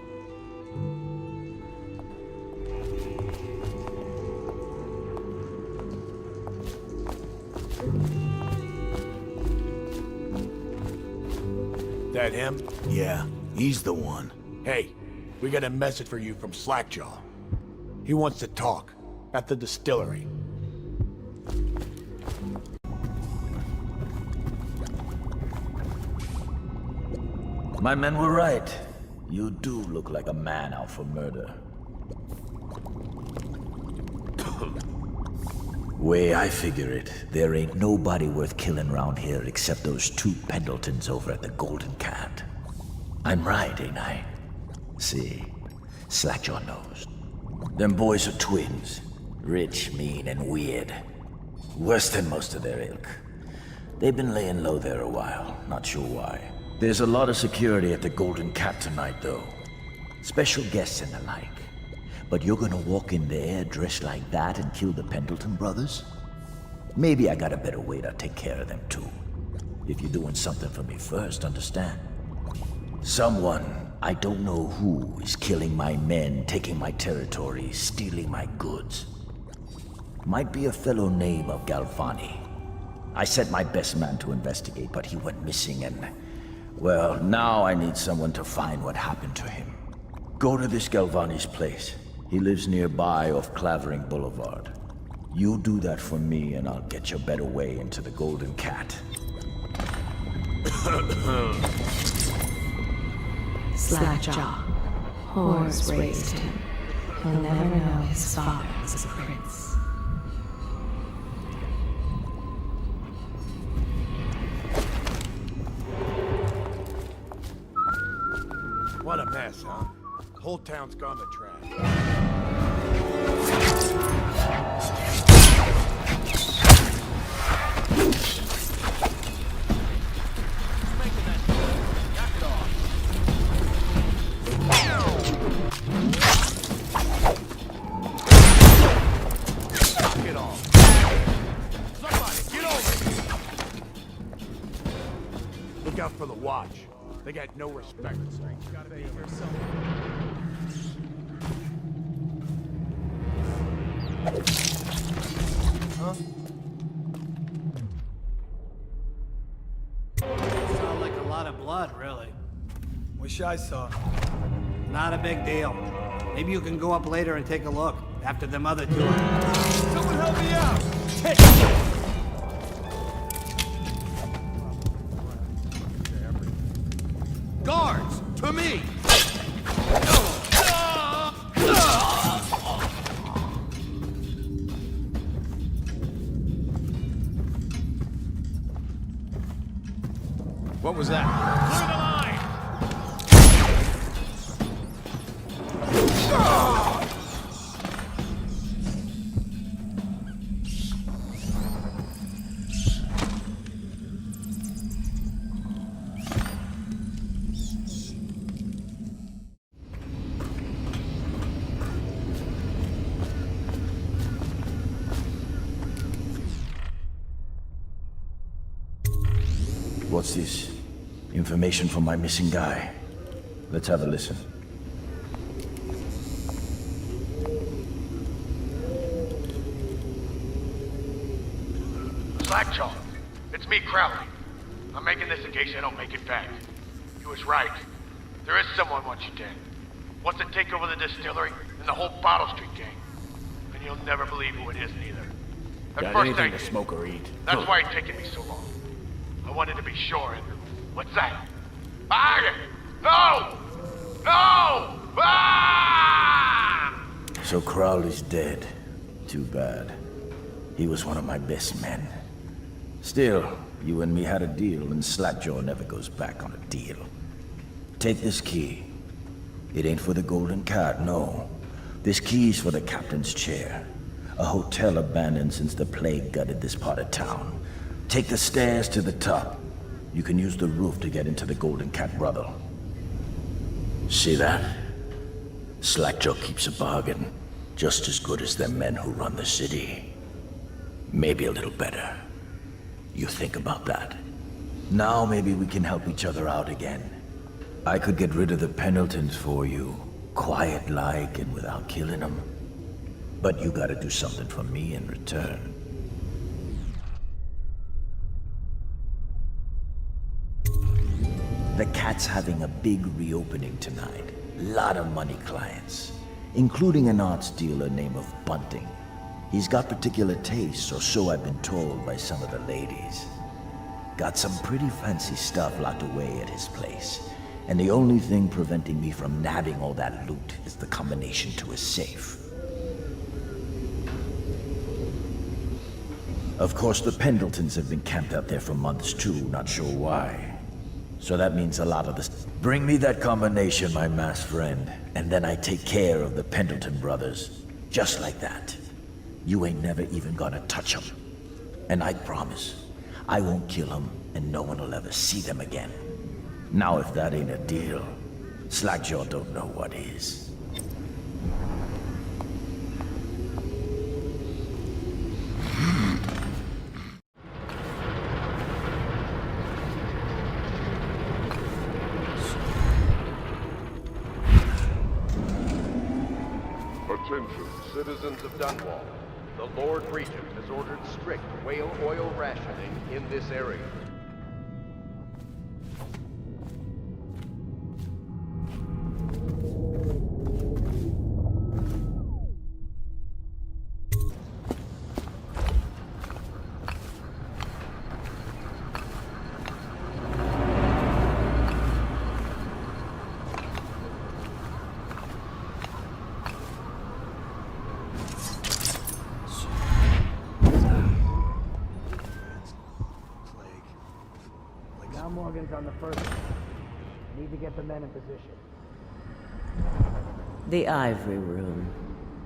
That him? Yeah, he's the one. Hey, we got a message for you from Slackjaw. He wants to talk at the distillery. My men were right. You do look like a man out for murder. Way I figure it, there ain't nobody worth killing around here except those two Pendletons over at the Golden Cat. I'm right, ain't I? See, Slackjaw knows. Them boys are twins. Rich, mean, and weird. Worse than most of their ilk. They've been laying low there a while, not sure why. There's a lot of security at the Golden Cat tonight, though. Special guests and the like. But you're gonna walk in there dressed like that and kill the Pendleton brothers? Maybe I got a better way to take care of them, too. If you're doing something for me first, understand? Someone, I don't know who, is killing my men, taking my territory, stealing my goods. Might be a fellow named of Galvani. I sent my best man to investigate, but he went missing and... well, now I need someone to find what happened to him. Go to this Galvani's place. He lives nearby off Clavering Boulevard. You do that for me and I'll get you a better way into the Golden Cat. Slackjaw. Whores raised him. He'll never know his father was a prince. What a mess, huh? The whole town's gone to trash. Get off. Somebody, get over here. Look out for the watch. They got no respect. The streets gotta be here somewhere. Huh? Sound like a lot of blood, really. Wish I saw. Not a big deal. Maybe you can go up later and take a look after them other two. Someone help me out! Guards, to me! What was that? Clear the line! What's this? Information from my missing guy. Let's have a listen. Slackjaw, it's me, Crowley. I'm making this in case I don't make it back. You was right. There is someone wants you dead. Wants to take over the distillery and the whole Bottle Street gang. And you'll never believe who it is, neither. At Got first anything I to did. smoke or eat? That's why it's taken me so long. I wanted to be sure and... what's that? Ah! No! No! Ah! So Crowley's dead. Too bad. He was one of my best men. Still, you and me had a deal, and Slackjaw never goes back on a deal. Take this key. It ain't for the Golden Cat, no. This key's for the captain's chair. A hotel abandoned since the plague gutted this part of town. Take the stairs to the top. You can use the roof to get into the Golden Cat brothel. See that? Slackjaw keeps a bargain. Just as good as the men who run the city. Maybe a little better. You think about that. Now maybe we can help each other out again. I could get rid of the Pendletons for you. Quiet-like and without killing them. But you gotta do something for me in return. The Cat's having a big reopening tonight. Lot of money clients, including an arts dealer named of Bunting. He's got particular tastes, or so I've been told by some of the ladies. Got some pretty fancy stuff locked away at his place, and the only thing preventing me from nabbing all that loot is the combination to his safe. Of course, the Pendletons have been camped out there for months too, not sure why. So that means a lot of this. Bring me that combination, my masked friend, and then I take care of the Pendleton brothers. Just like that. You ain't never even gonna touch them. And I promise, I won't kill them, and no one will ever see them again. Now if that ain't a deal, Slackjaw don't know what is. Attention, citizens of Dunwall. The Lord Regent has ordered strict whale oil rationing in this area. Now Morgan's on the first. Need to get the men in position. The Ivory Room.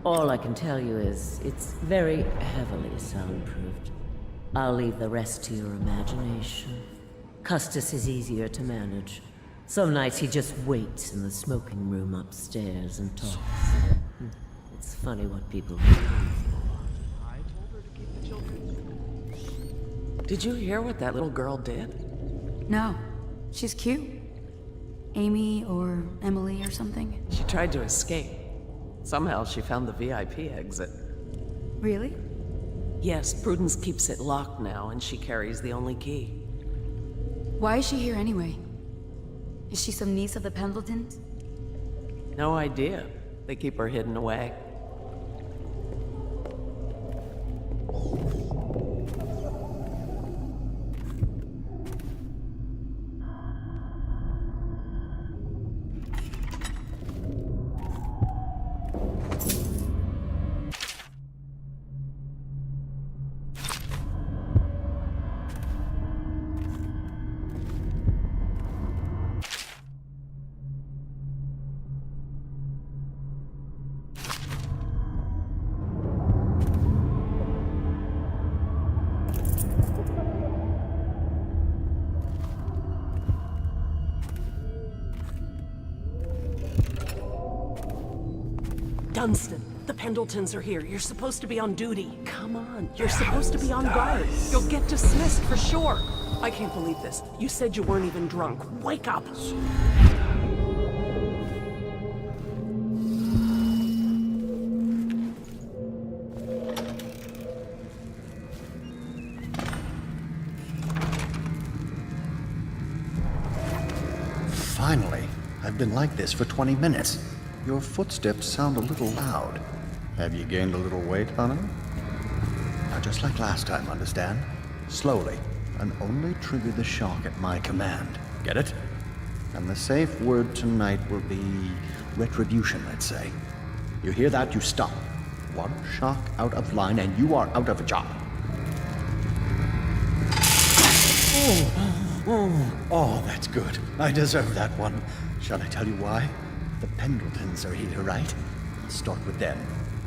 All I can tell you is, it's very heavily soundproofed. I'll leave the rest to your imagination. Custis is easier to manage. Some nights he just waits in the smoking room upstairs and talks. It's funny what people do. Did you hear what that little girl did? No. She's cute. Amy or Emily or something. She tried to escape. Somehow she found the VIP exit. Really? Yes, Prudence keeps it locked now, and she carries the only key. Why is she here anyway? Is she some niece of the Pendletons? No idea. They keep her hidden away. Dunstan, the Pendletons are here. You're supposed to be on duty. Come on, you're supposed to be on guard. You'll get dismissed for sure. I can't believe this. You said you weren't even drunk. Wake up! Finally. I've been like this for 20 minutes. Your footsteps sound a little loud. Have you gained a little weight, honey? Now, just like last time, understand? Slowly, and only trigger the shock at my command. Get it? And the safe word tonight will be retribution, let's say. You hear that, you stop. One shock out of line, and you are out of a job. Oh, that's good. I deserve that one. Shall I tell you why? The Pendletons are here, right? I'll start with them.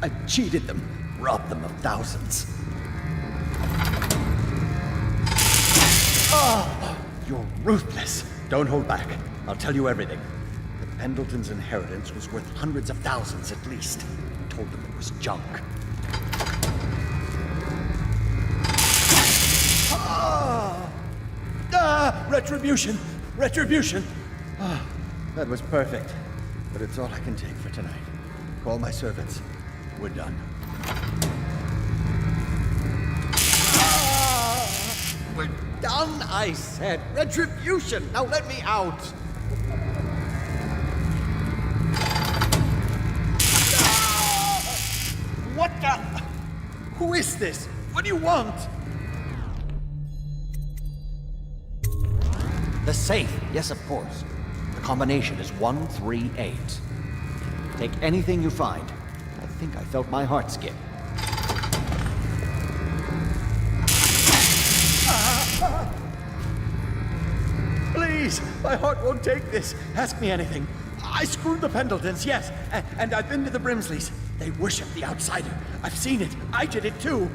I cheated them, robbed them of thousands. Oh, you're ruthless. Don't hold back. I'll tell you everything. The Pendletons' inheritance was worth hundreds of thousands at least. I told them it was junk. Retribution! Retribution! Ah, that was perfect. But it's all I can take for tonight. Call my servants. We're done. We're done, I said. Retribution! Now let me out! What the? Who is this? What do you want? The safe. Yes, of course. The combination is 138. Take anything you find. I think I felt my heart skip. Please, my heart won't take this. Ask me anything. I screwed the Pendletons, yes, and I've been to the Brimsleys. They worship the outsider. I've seen it. I did it too.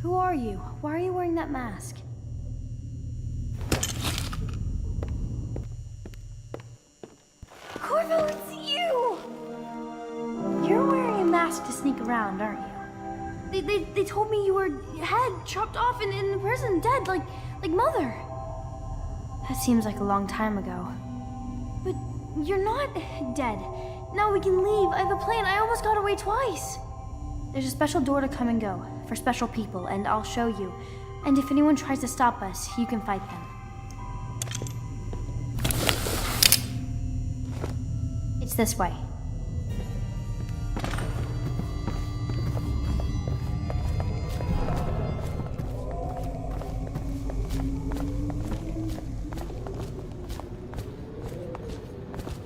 Who are you? Why are you wearing that mask? Corvo, it's you! You're wearing a mask to sneak around, aren't you? They told me you were head chopped off and in the prison, dead, like Mother. That seems like a long time ago. But you're not dead. Now we can leave. I have a plan. I almost got away twice. There's a special door to come and go for special people, and I'll show you. And if anyone tries to stop us, you can fight them. It's this way.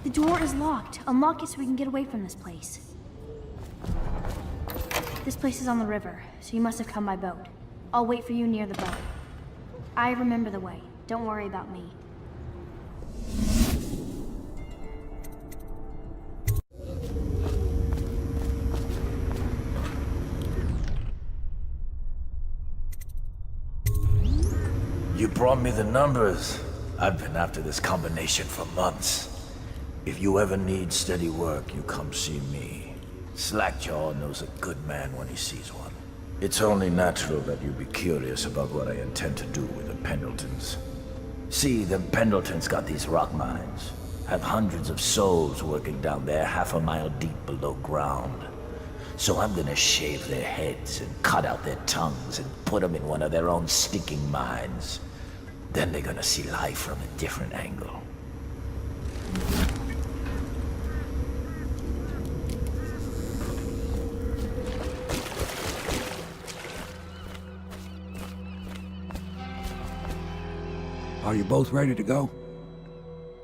The door is locked. Unlock it so we can get away from this place. This place is on the river, so you must have come by boat. I'll wait for you near the boat. I remember the way. Don't worry about me. You brought me the numbers. I've been after this combination for months. If you ever need steady work, you come see me. Slackjaw knows a good man when he sees one. It's only natural that you be curious about what I intend to do with the Pendletons. See, the Pendletons got these rock mines. Have hundreds of souls working down there 1/2 mile deep below ground. So I'm gonna shave their heads and cut out their tongues and put them in one of their own stinking mines. Then they're gonna see life from a different angle. Are you both ready to go?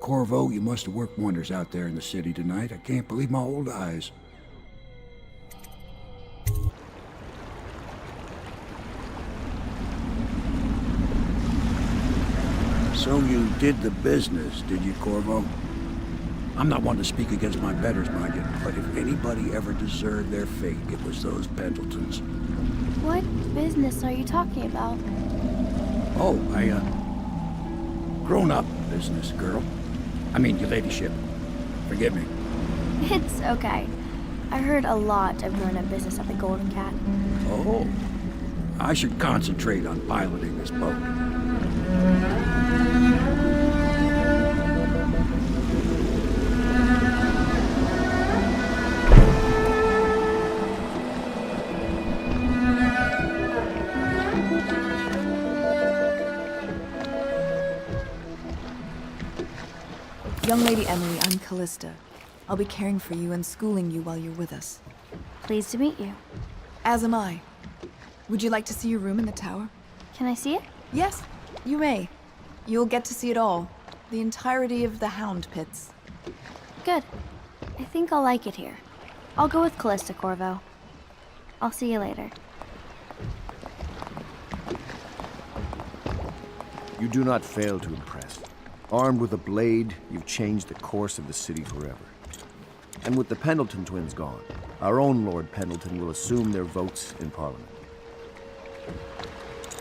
Corvo, you must have worked wonders out there in the city tonight. I can't believe my old eyes. So you did the business, did you, Corvo? I'm not one to speak against my betters, mind you, but if anybody ever deserved their fate, it was those Pendletons. What business are you talking about? Oh, grown-up business, girl. I mean, your ladyship. Forgive me. It's okay. I heard a lot of grown-up business at the Golden Cat. Oh, I should concentrate on piloting this boat. Young Lady Emily, I'm Callista. I'll be caring for you and schooling you while you're with us. Pleased to meet you. As am I. Would you like to see your room in the tower? Can I see it? Yes, you may. You'll get to see it all. The entirety of the Hound Pits. Good. I think I'll like it here. I'll go with Callista, Corvo. I'll see you later. You do not fail to impress. Armed with a blade, you've changed the course of the city forever. And with the Pendleton twins gone, our own Lord Pendleton will assume their votes in Parliament.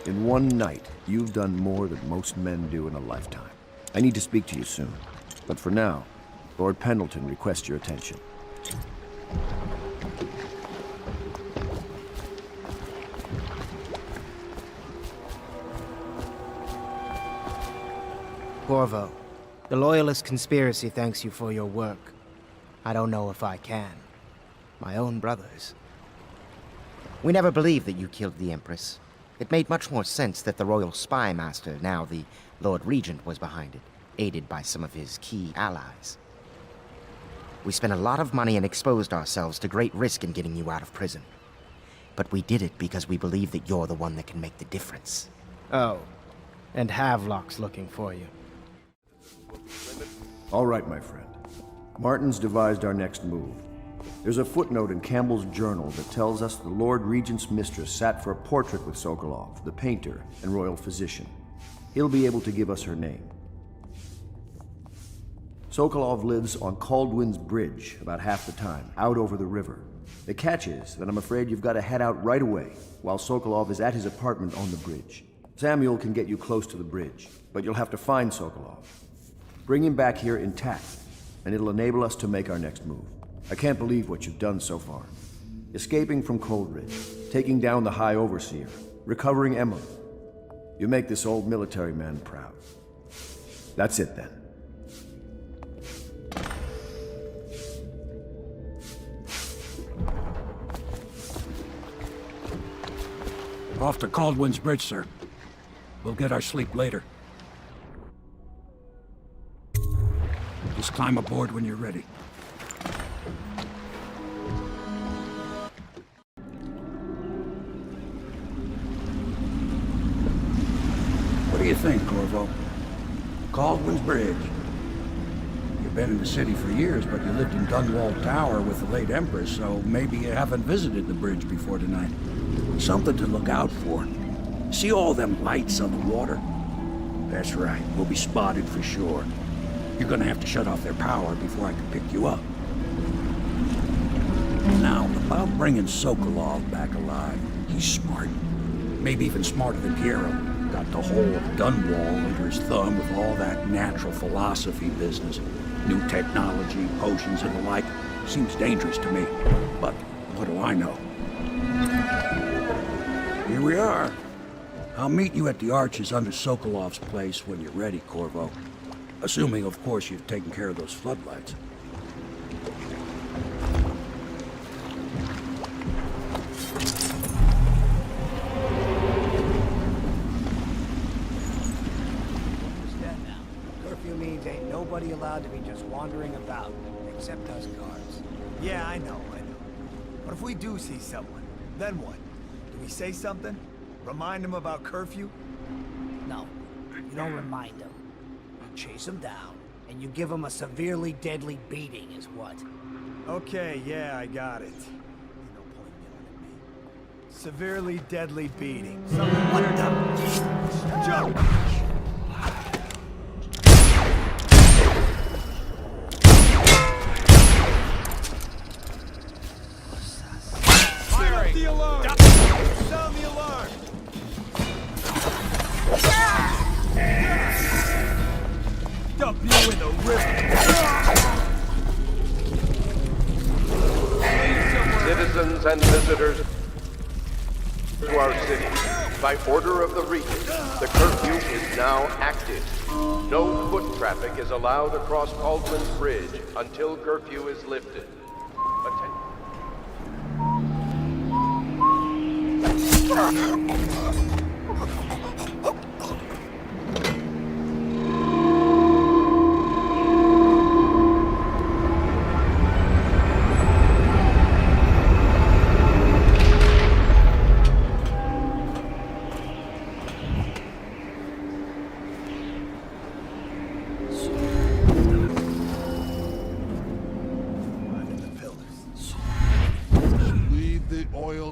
In one night, you've done more than most men do in a lifetime. I need to speak to you soon. But for now, Lord Pendleton requests your attention. Corvo, the Loyalist conspiracy thanks you for your work. I don't know if I can. My own brothers. We never believed that you killed the Empress. It made much more sense that the Royal Spy Master, now the Lord Regent, was behind it, aided by some of his key allies. We spent a lot of money and exposed ourselves to great risk in getting you out of prison. But we did it because we believe that you're the one that can make the difference. Oh, and Havelock's looking for you. All right, my friend. Martin's devised our next move. There's a footnote in Campbell's journal that tells us the Lord Regent's mistress sat for a portrait with Sokolov, the painter and royal physician. He'll be able to give us her name. Sokolov lives on Caldwin's Bridge about half the time, out over the river. The catch is that I'm afraid you've got to head out right away, while Sokolov is at his apartment on the bridge. Samuel can get you close to the bridge, but you'll have to find Sokolov. Bring him back here intact, and it'll enable us to make our next move. I can't believe what you've done so far. Escaping from Coldridge, taking down the High Overseer, recovering Emily. You make this old military man proud. That's it then. Off to Caldwin's Bridge, sir. We'll get our sleep later. Just climb aboard when you're ready. What do you think, Corvo? Caldwin's Bridge. You've been in the city for years, but you lived in Dunwall Tower with the late Empress, so maybe you haven't visited the bridge before tonight. Something to look out for. See all them lights on the water? That's right, we'll be spotted for sure. You're gonna have to shut off their power before I can pick you up. Now, about bringing Sokolov back alive. He's smart. Maybe even smarter than Piero. Got the whole of Dunwall under his thumb with all that natural philosophy business. New technology, potions and the like. Seems dangerous to me. But what do I know? Here we are. I'll meet you at the arches under Sokolov's place when you're ready, Corvo. Assuming, of course, you've taken care of those floodlights. Understand now. Curfew means ain't nobody allowed to be just wandering about, except us guards. Yeah, I know. But if we do see someone, then what? Do we say something? Remind them about curfew? No, you don't remind them. You chase them down, and you give them a severely deadly beating is what? Okay, yeah, I got it. No point yelling at me. Severely deadly beating. What the? Jump! Firing! The alarm! Sound the alarm! Dump you in the river! Citizens and visitors to our city, by order of the Regent, the curfew is now active. No foot traffic is allowed across Caldwin's Bridge until curfew is lifted.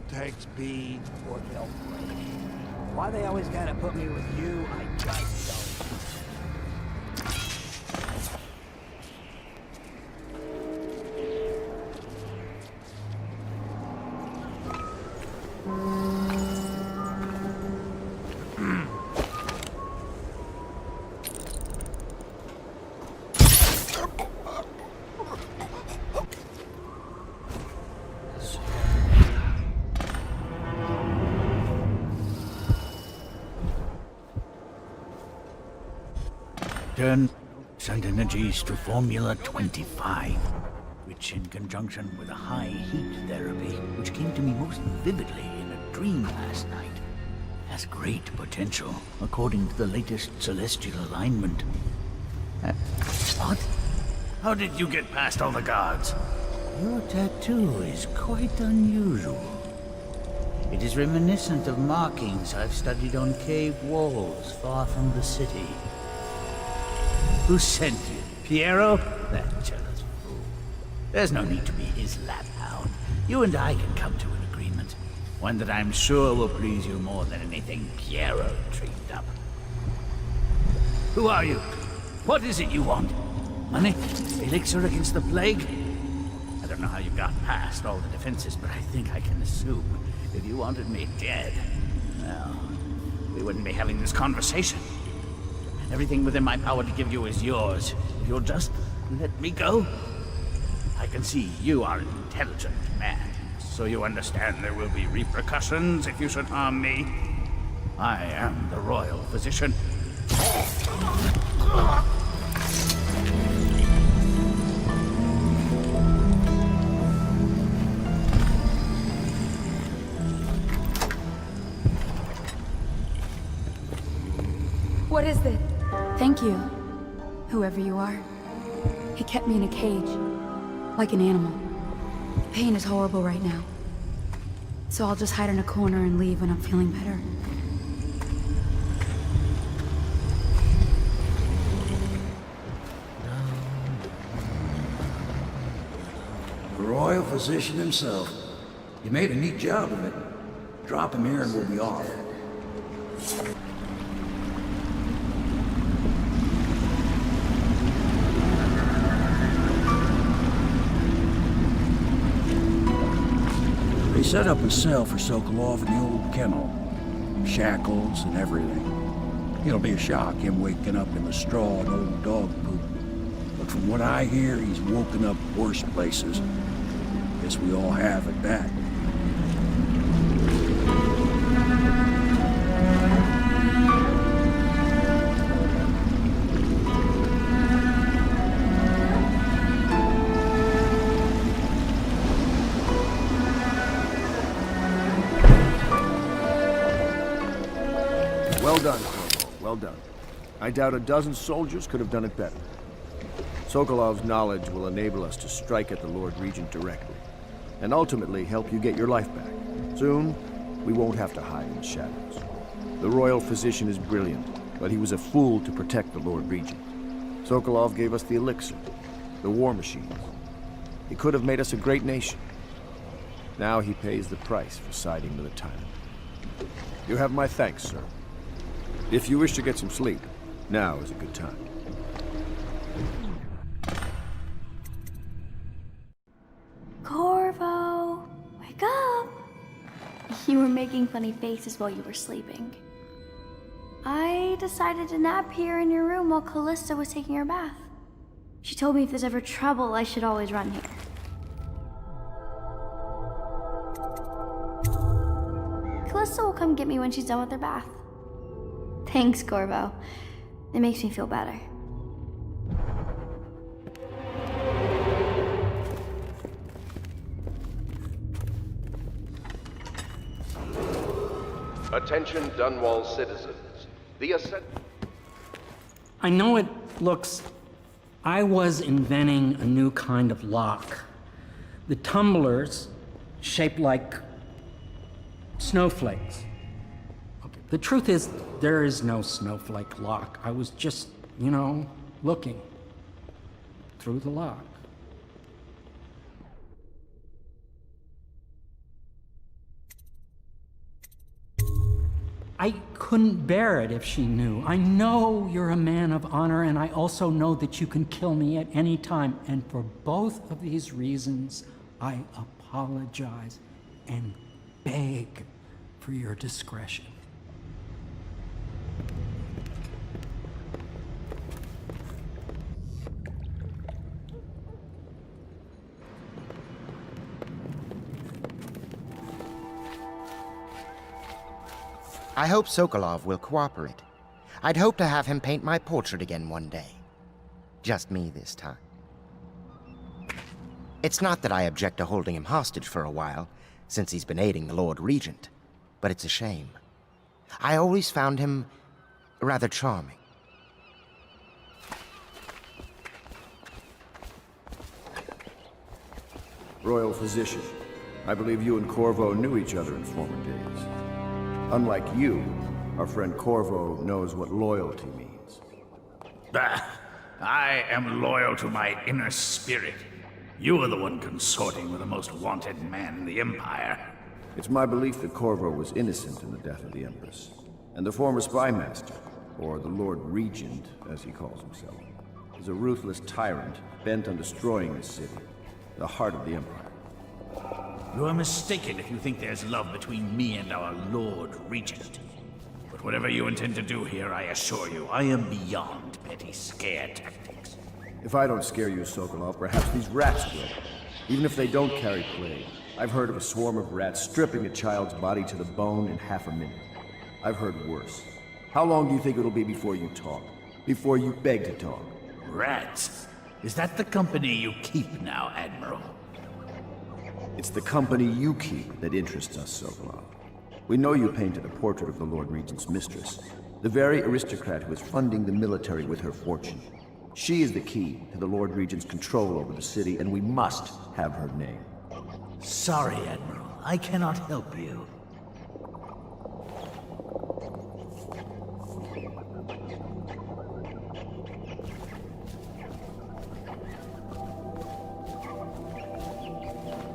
Tanks be or they'll break. Why they always gotta put me with you, I just don't. Turn send energies to Formula 25, which in conjunction with a high heat therapy, which came to me most vividly in a dream last night, has great potential according to the latest celestial alignment. What? How did you get past all the guards? Your tattoo is quite unusual. It is reminiscent of markings I've studied on cave walls far from the city. Who sent you? Piero? That jealous fool. There's no need to be his laphound. You and I can come to an agreement. One that I'm sure will please you more than anything Piero dreamed up. Who are you? What is it you want? Money? Elixir against the plague? I don't know how you got past all the defenses, but I think I can assume if you wanted me dead, well, we wouldn't be having this conversation. Everything within my power to give you is yours. If you'll just let me go. I can see you are an intelligent man, so you understand there will be repercussions if you should harm me. I am the royal physician. What is this? Thank you, whoever you are. He kept me in a cage, like an animal. The pain is horrible right now. So I'll just hide in a corner and leave when I'm feeling better. The royal physician himself. You made a neat job of it. Drop him here and we'll be off. They set up a cell for Sokolov in the old kennel. Shackles and everything. It'll be a shock, him waking up in the straw and old dog poop. But from what I hear, he's woken up worse places. Guess we all have at that. Well done, Corvo. Well done. I doubt a dozen soldiers could have done it better. Sokolov's knowledge will enable us to strike at the Lord Regent directly, and ultimately help you get your life back. Soon, we won't have to hide in the shadows. The royal physician is brilliant, but he was a fool to protect the Lord Regent. Sokolov gave us the elixir, the war machines. He could have made us a great nation. Now he pays the price for siding with a tyrant. You have my thanks, sir. If you wish to get some sleep, now is a good time. Corvo, wake up! You were making funny faces while you were sleeping. I decided to nap here in your room while Callista was taking her bath. She told me if there's ever trouble, I should always run here. Callista will come get me when she's done with her bath. Thanks, Corvo. It makes me feel better. Attention Dunwall citizens. The ascent... I know it looks... I was inventing a new kind of lock. The tumblers, shaped like snowflakes. Okay. The truth is, there is no snowflake lock. I was just, looking through the lock. I couldn't bear it if she knew. I know you're a man of honor, and I also know that you can kill me at any time. And for both of these reasons, I apologize and beg for your discretion. I hope Sokolov will cooperate. I'd hope to have him paint my portrait again one day. Just me this time. It's not that I object to holding him hostage for a while, since he's been aiding the Lord Regent, but it's a shame. I always found him rather charming. Royal Physician, I believe you and Corvo knew each other in former days. Unlike you, our friend Corvo knows what loyalty means. Bah! I am loyal to my inner spirit. You are the one consorting with the most wanted man in the Empire. It's my belief that Corvo was innocent in the death of the Empress, and the former spy master, or the Lord Regent, as he calls himself, is a ruthless tyrant bent on destroying this city, the heart of the Empire. You are mistaken if you think there's love between me and our Lord Regent. But whatever you intend to do here, I assure you, I am beyond petty scare tactics. If I don't scare you, Sokolov, perhaps these rats will. Even if they don't carry plague, I've heard of a swarm of rats stripping a child's body to the bone in half a minute. I've heard worse. How long do you think it'll be before you talk? Before you beg to talk? Rats? Is that the company you keep now, Admiral? It's the company you keep that interests us, Sokolov. We know you painted a portrait of the Lord Regent's mistress, the very aristocrat who is funding the military with her fortune. She is the key to the Lord Regent's control over the city, and we must have her name. Sorry, Admiral. I cannot help you.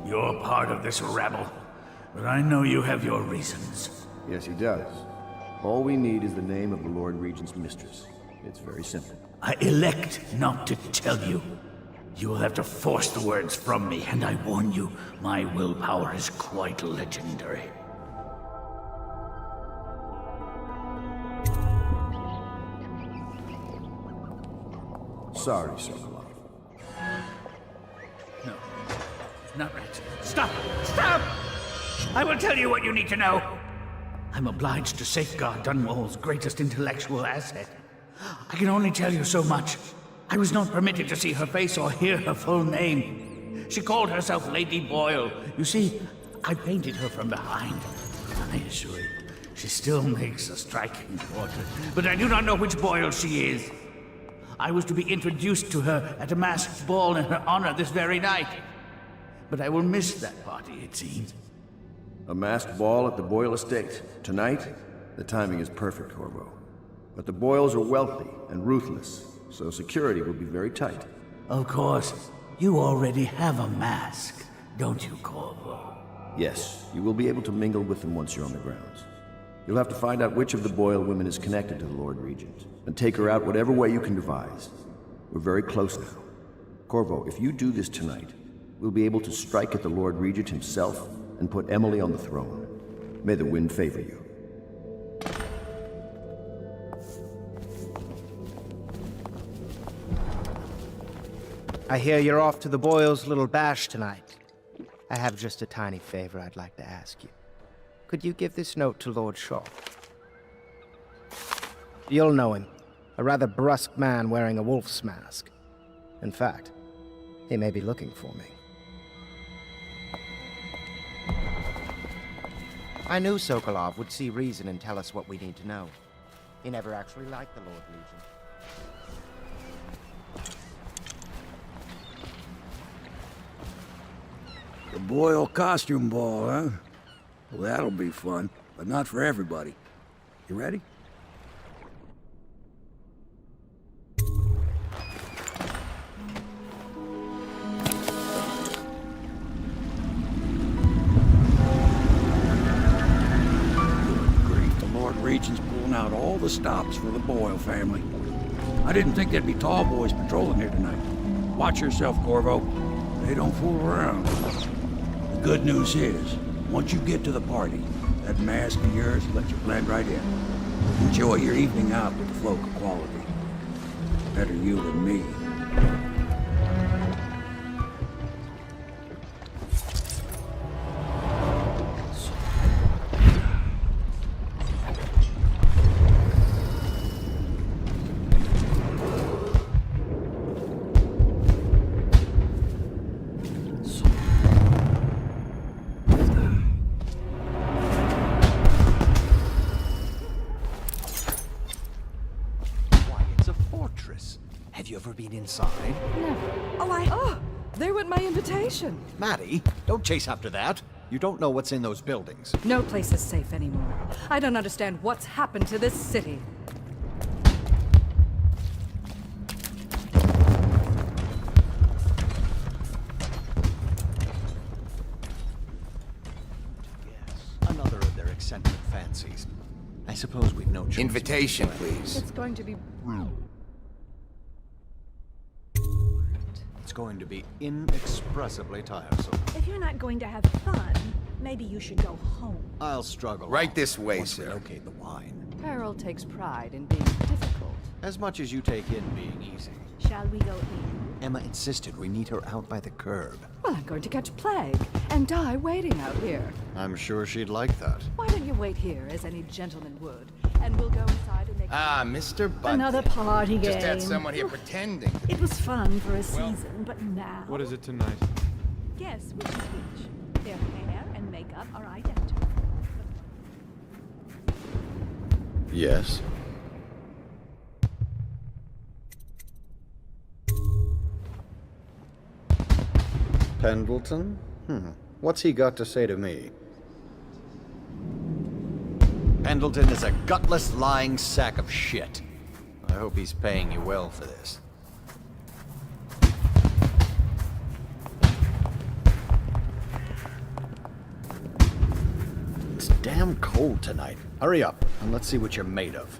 You're part of this rabble, but I know you have your reasons. Yes, he does. All we need is the name of the Lord Regent's mistress. It's very simple. I elect not to tell you. You will have to force the words from me, and I warn you, my willpower is quite legendary. Sorry, Sokolov. No. Not rats. Stop! Stop! I will tell you what you need to know. I'm obliged to safeguard Dunwall's greatest intellectual asset. I can only tell you so much. I was not permitted to see her face or hear her full name. She called herself Lady Boyle. You see, I painted her from behind. I assure you, she still makes a striking portrait, but I do not know which Boyle she is. I was to be introduced to her at a masked ball in her honor this very night. But I will miss that party, it seems. A masked ball at the Boyle estate. Tonight? The timing is perfect, Corvo. But the Boyles are wealthy and ruthless, so security will be very tight. Of course. You already have a mask, don't you, Corvo? Yes, you will be able to mingle with them once you're on the grounds. You'll have to find out which of the Boyle women is connected to the Lord Regent, and take her out whatever way you can devise. We're very close now. Corvo, if you do this tonight, we'll be able to strike at the Lord Regent himself and put Emily on the throne. May the wind favor you. I hear you're off to the Boyles' little bash tonight. I have just a tiny favor I'd like to ask you. Could you give this note to Lord Shaw? You'll know him. A rather brusque man wearing a wolf's mask. In fact, he may be looking for me. I knew Sokolov would see reason and tell us what we need to know. He never actually liked the Lord Regent. The Boyle costume ball, huh? Well, that'll be fun, but not for everybody. You ready? Regent's pulling out all the stops for the Boyle family. I didn't think there'd be tall boys patrolling here tonight. Watch yourself, Corvo. They don't fool around. The good news is, once you get to the party, that mask of yours will let you blend right in. Enjoy your evening out with the folk of quality. Better you than me. Have you ever been inside? Never. Oh, there went my invitation. Maddie, don't chase after that. You don't know what's in those buildings. No place is safe anymore. I don't understand what's happened to this city. Another of their eccentric fancies. I suppose we've no choice. Invitation, please. It's going to be... It's going to be inexpressibly tiresome. If you're not going to have fun, maybe you should go home. I'll struggle. Right this way, once we sir. locate the wine. Harold takes pride in being difficult. As much as you take in being easy. Shall we go in? Emma insisted we meet her out by the curb. Well, I'm going to catch plague and die waiting out here. I'm sure she'd like that. Why don't you wait here, as any gentleman would, and we'll go inside and make... Ah, Mr. Bunting. Another party game. Just had someone here pretending. It was fun for a season, but now... What is it tonight? Guess which is which. Their hair and makeup are identical. Yes. Pendleton? What's he got to say to me? Pendleton is a gutless, lying sack of shit. I hope he's paying you well for this. It's damn cold tonight. Hurry up, and let's see what you're made of.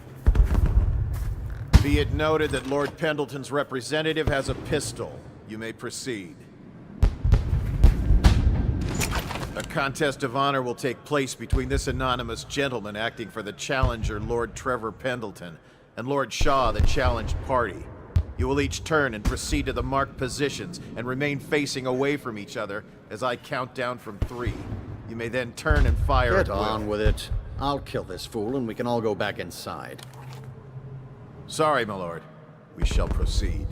Be it noted that Lord Pendleton's representative has a pistol. You may proceed. A contest of honor will take place between this anonymous gentleman acting for the challenger, Lord Trevor Pendleton, and Lord Shaw, the challenged party. You will each turn and proceed to the marked positions and remain facing away from each other as I count down from 3. You may then turn and fire at will. Get on with it. I'll kill this fool and we can all go back inside. Sorry, my lord. We shall proceed.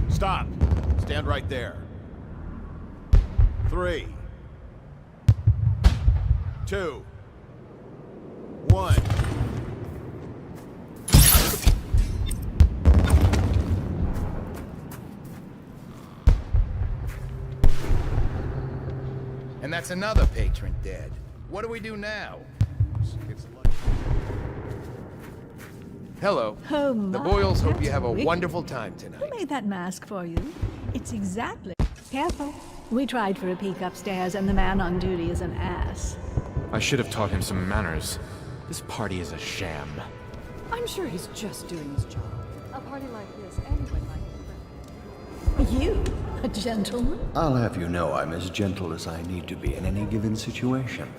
Stop. Stand right there. 3, 2, 1. And that's another patron dead. What do we do now? Hello. Oh, The my, Boyles hope you that's have a wicked. wonderful time tonight. Who made that mask for you? It's exactly... Careful. We tried for a peek upstairs, and the man on duty is an ass. I should have taught him some manners. This party is a sham. I'm sure he's just doing his job. A party like this, anyone might be. You? A gentleman? I'll have you know I'm as gentle as I need to be in any given situation.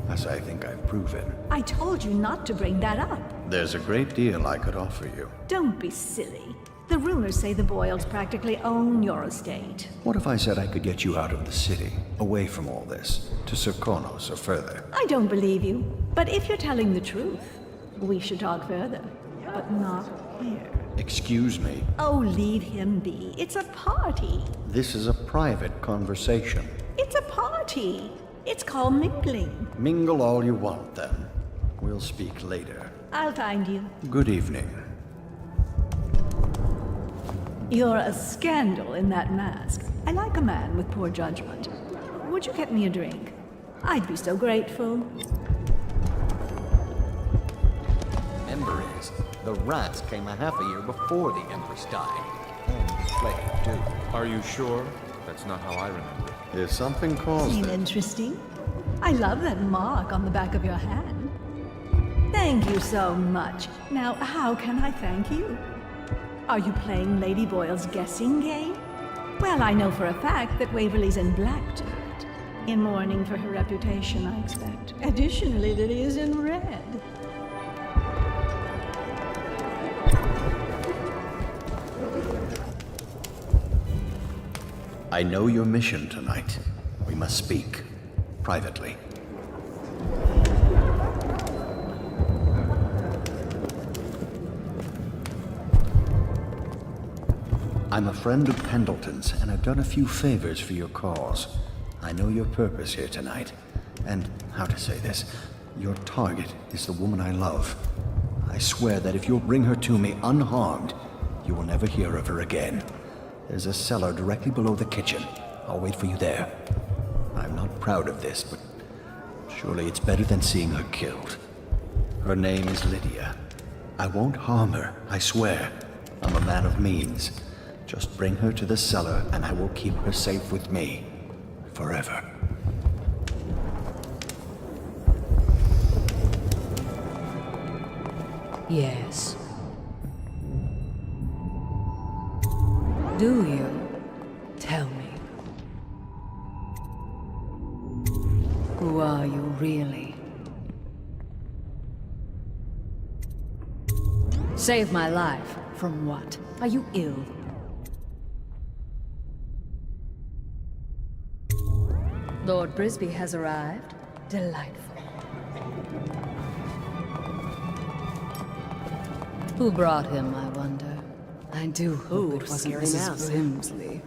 As I think I've proven. I told you not to bring that up. There's a great deal I could offer you. Don't be silly. The rumors say the Boyles practically own your estate. What if I said I could get you out of the city, away from all this, to Serkonos or further? I don't believe you, but if you're telling the truth, we should talk further, but not here. Excuse me. Oh, leave him be. It's a party. This is a private conversation. It's a party. It's called mingling. Mingle all you want, then. We'll speak later. I'll find you. Good evening. You're a scandal in that mask. I like a man with poor judgment. Would you get me a drink? I'd be so grateful. Ember is. The rats came a half a year before the Empress died. And the plague, too. Are you sure? That's not how I remember. If something caused Seem it. interesting? I love that mark on the back of your hand. Thank you so much. Now, how can I thank you? Are you playing Lady Boyle's guessing game? Well, I know for a fact that Waverly's in black tonight. In mourning for her reputation, I expect. Additionally, Lily is in red. I know your mission tonight. We must speak. Privately. I'm a friend of Pendleton's, and I've done a few favors for your cause. I know your purpose here tonight. And, how to say this, your target is the woman I love. I swear that if you'll bring her to me unharmed, you will never hear of her again. There's a cellar directly below the kitchen. I'll wait for you there. I'm not proud of this, but surely it's better than seeing her killed. Her name is Lydia. I won't harm her, I swear. I'm a man of means. Just bring her to the cellar and I will keep her safe with me. Forever. Yes. Do you? Tell me. Who are you really? Save my life. From what? Are you ill? Lord Brisby has arrived. Delightful. Who brought him, I wonder? I do hope it wasn't Mrs. Brimsley.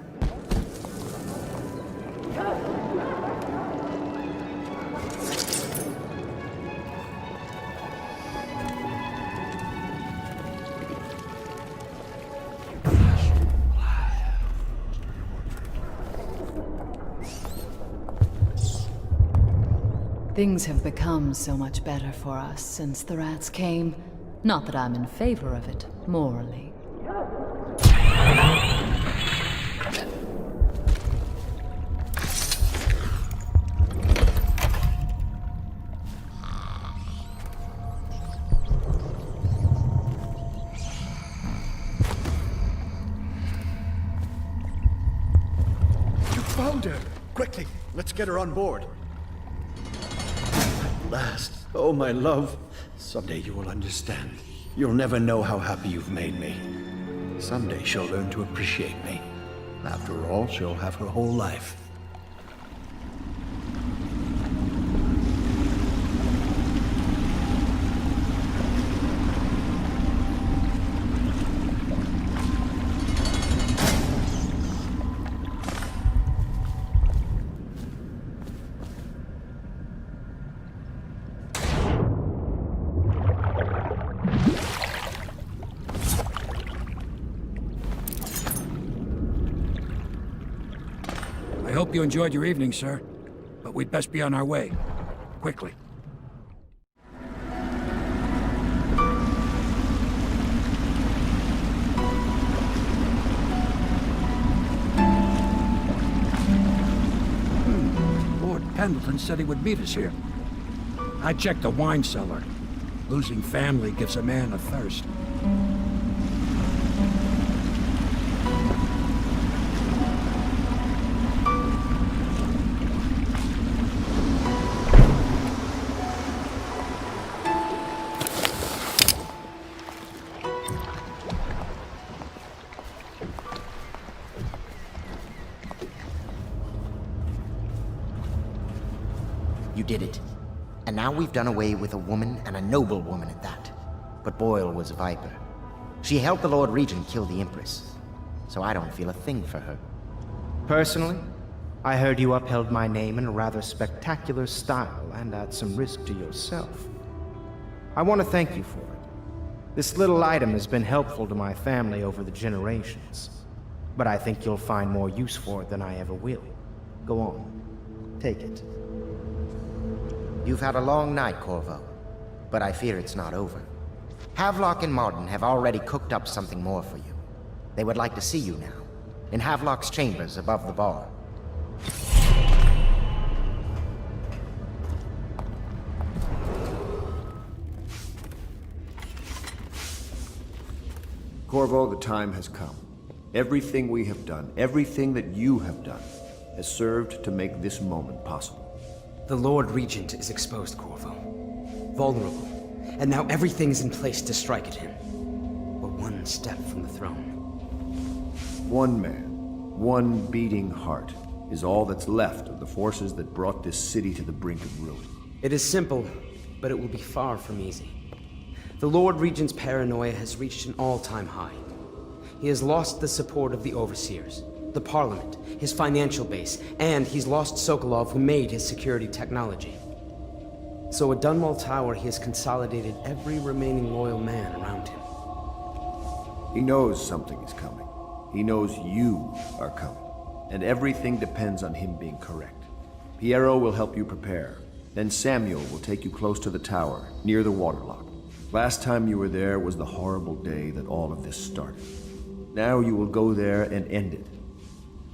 Things have become so much better for us since the rats came. Not that I'm in favor of it, morally. You found her! Quickly, let's get her on board. At last. Oh, my love. Someday you will understand. You'll never know how happy you've made me. Someday she'll learn to appreciate me. After all, she'll have her whole life. I hope you enjoyed your evening, sir. But we'd best be on our way. Quickly. Lord Pendleton said he would meet us here. I checked the wine cellar. Losing family gives a man a thirst. You did it. And now we've done away with a woman, and a noble woman at that. But Boyle was a viper. She helped the Lord Regent kill the Empress, so I don't feel a thing for her. Personally, I heard you upheld my name in a rather spectacular style and at some risk to yourself. I want to thank you for it. This little item has been helpful to my family over the generations, but I think you'll find more use for it than I ever will. Go on. Take it. You've had a long night, Corvo, but I fear it's not over. Havelock and Martin have already cooked up something more for you. They would like to see you now, in Havelock's chambers above the bar. Corvo, the time has come. Everything we have done, everything that you have done, has served to make this moment possible. The Lord Regent is exposed, Corvo. Vulnerable. And now everything is in place to strike at him. We're one step from the throne. One man, one beating heart, is all that's left of the forces that brought this city to the brink of ruin. It is simple, but it will be far from easy. The Lord Regent's paranoia has reached an all-time high. He has lost the support of the Overseers, the Parliament, his financial base, and he's lost Sokolov, who made his security technology. So at Dunwall Tower, he has consolidated every remaining loyal man around him. He knows something is coming. He knows you are coming. And everything depends on him being correct. Piero will help you prepare. Then Samuel will take you close to the tower, near the waterlock. Last time you were there was the horrible day that all of this started. Now you will go there and end it.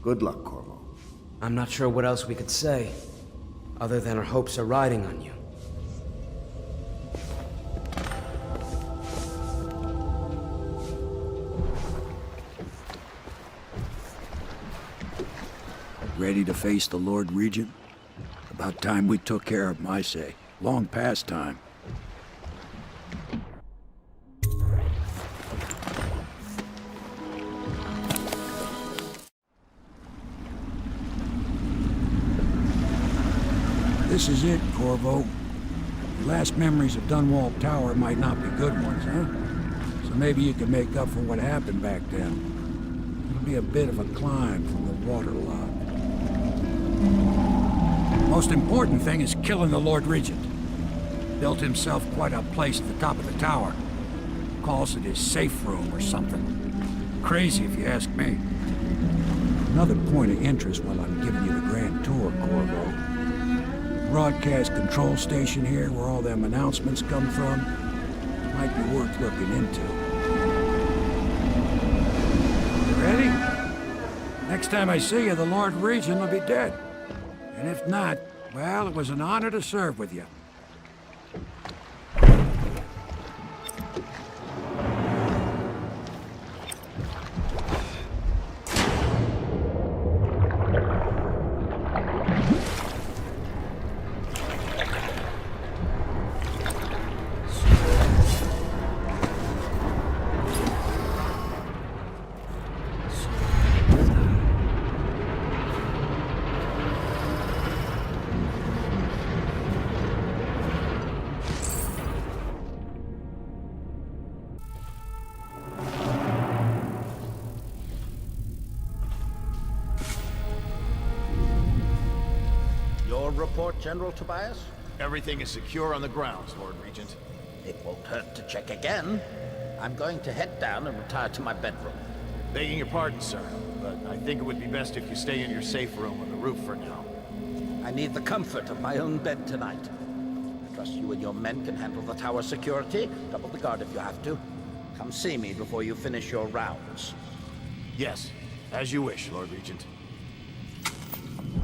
Good luck, Corvo. I'm not sure what else we could say, other than our hopes are riding on you. Ready to face the Lord Regent? About time we took care of my say. Long past time. This is it, Corvo. Your last memories of Dunwall Tower might not be good ones, huh? So maybe you can make up for what happened back then. It'll be a bit of a climb from the waterlock. Most important thing is killing the Lord Regent. Built himself quite a place at the top of the tower. Calls it his safe room or something. Crazy if you ask me. Another point of interest while I'm giving you the grand tour, Corvo. Broadcast control station here where all them announcements come from. Might be worth looking into. You ready? Next time I see you, the Lord Regent will be dead. And if not, well, it was an honor to serve with you. Report, General Tobias? Everything is secure on the grounds, Lord Regent. It won't hurt to check again. I'm going to head down and retire to my bedroom. Begging your pardon, sir, but I think it would be best if you stay in your safe room on the roof for now. I need the comfort of my own bed tonight. I trust you and your men can handle the tower security. Double the guard if you have to. Come see me before you finish your rounds. Yes, as you wish, Lord Regent.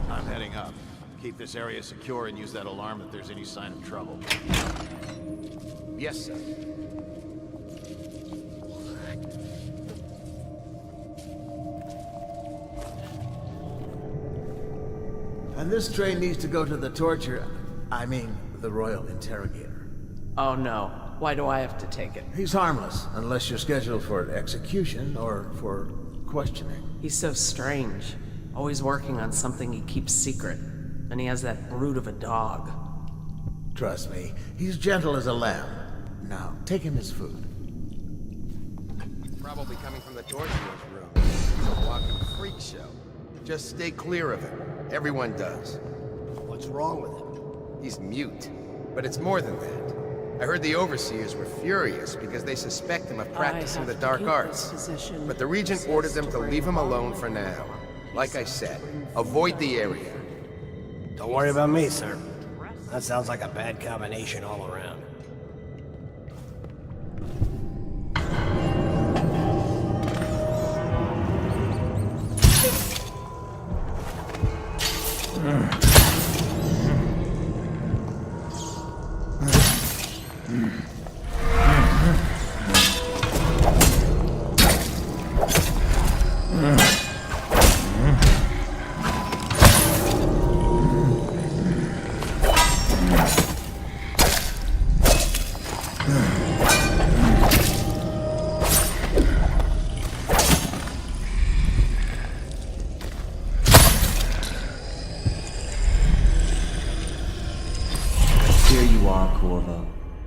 I'm heading up. Keep this area secure and use that alarm if there's any sign of trouble. Yes, sir. And this train needs to go to the the Royal Interrogator. Oh no. Why do I have to take it? He's harmless, unless you're scheduled for execution or for questioning. He's so strange. Always working on something he keeps secret. And he has that brute of a dog. Trust me, he's gentle as a lamb. Now, take him his food. Probably coming from the torturer's room. It's a walking freak show. Just stay clear of him. Everyone does. What's wrong with him? He's mute. But it's more than that. I heard the overseers were furious because they suspect him of practicing the dark arts. But the Regent ordered them to leave him alone for now. Like I said, avoid the area. Don't worry about me, sir. That sounds like a bad combination all around.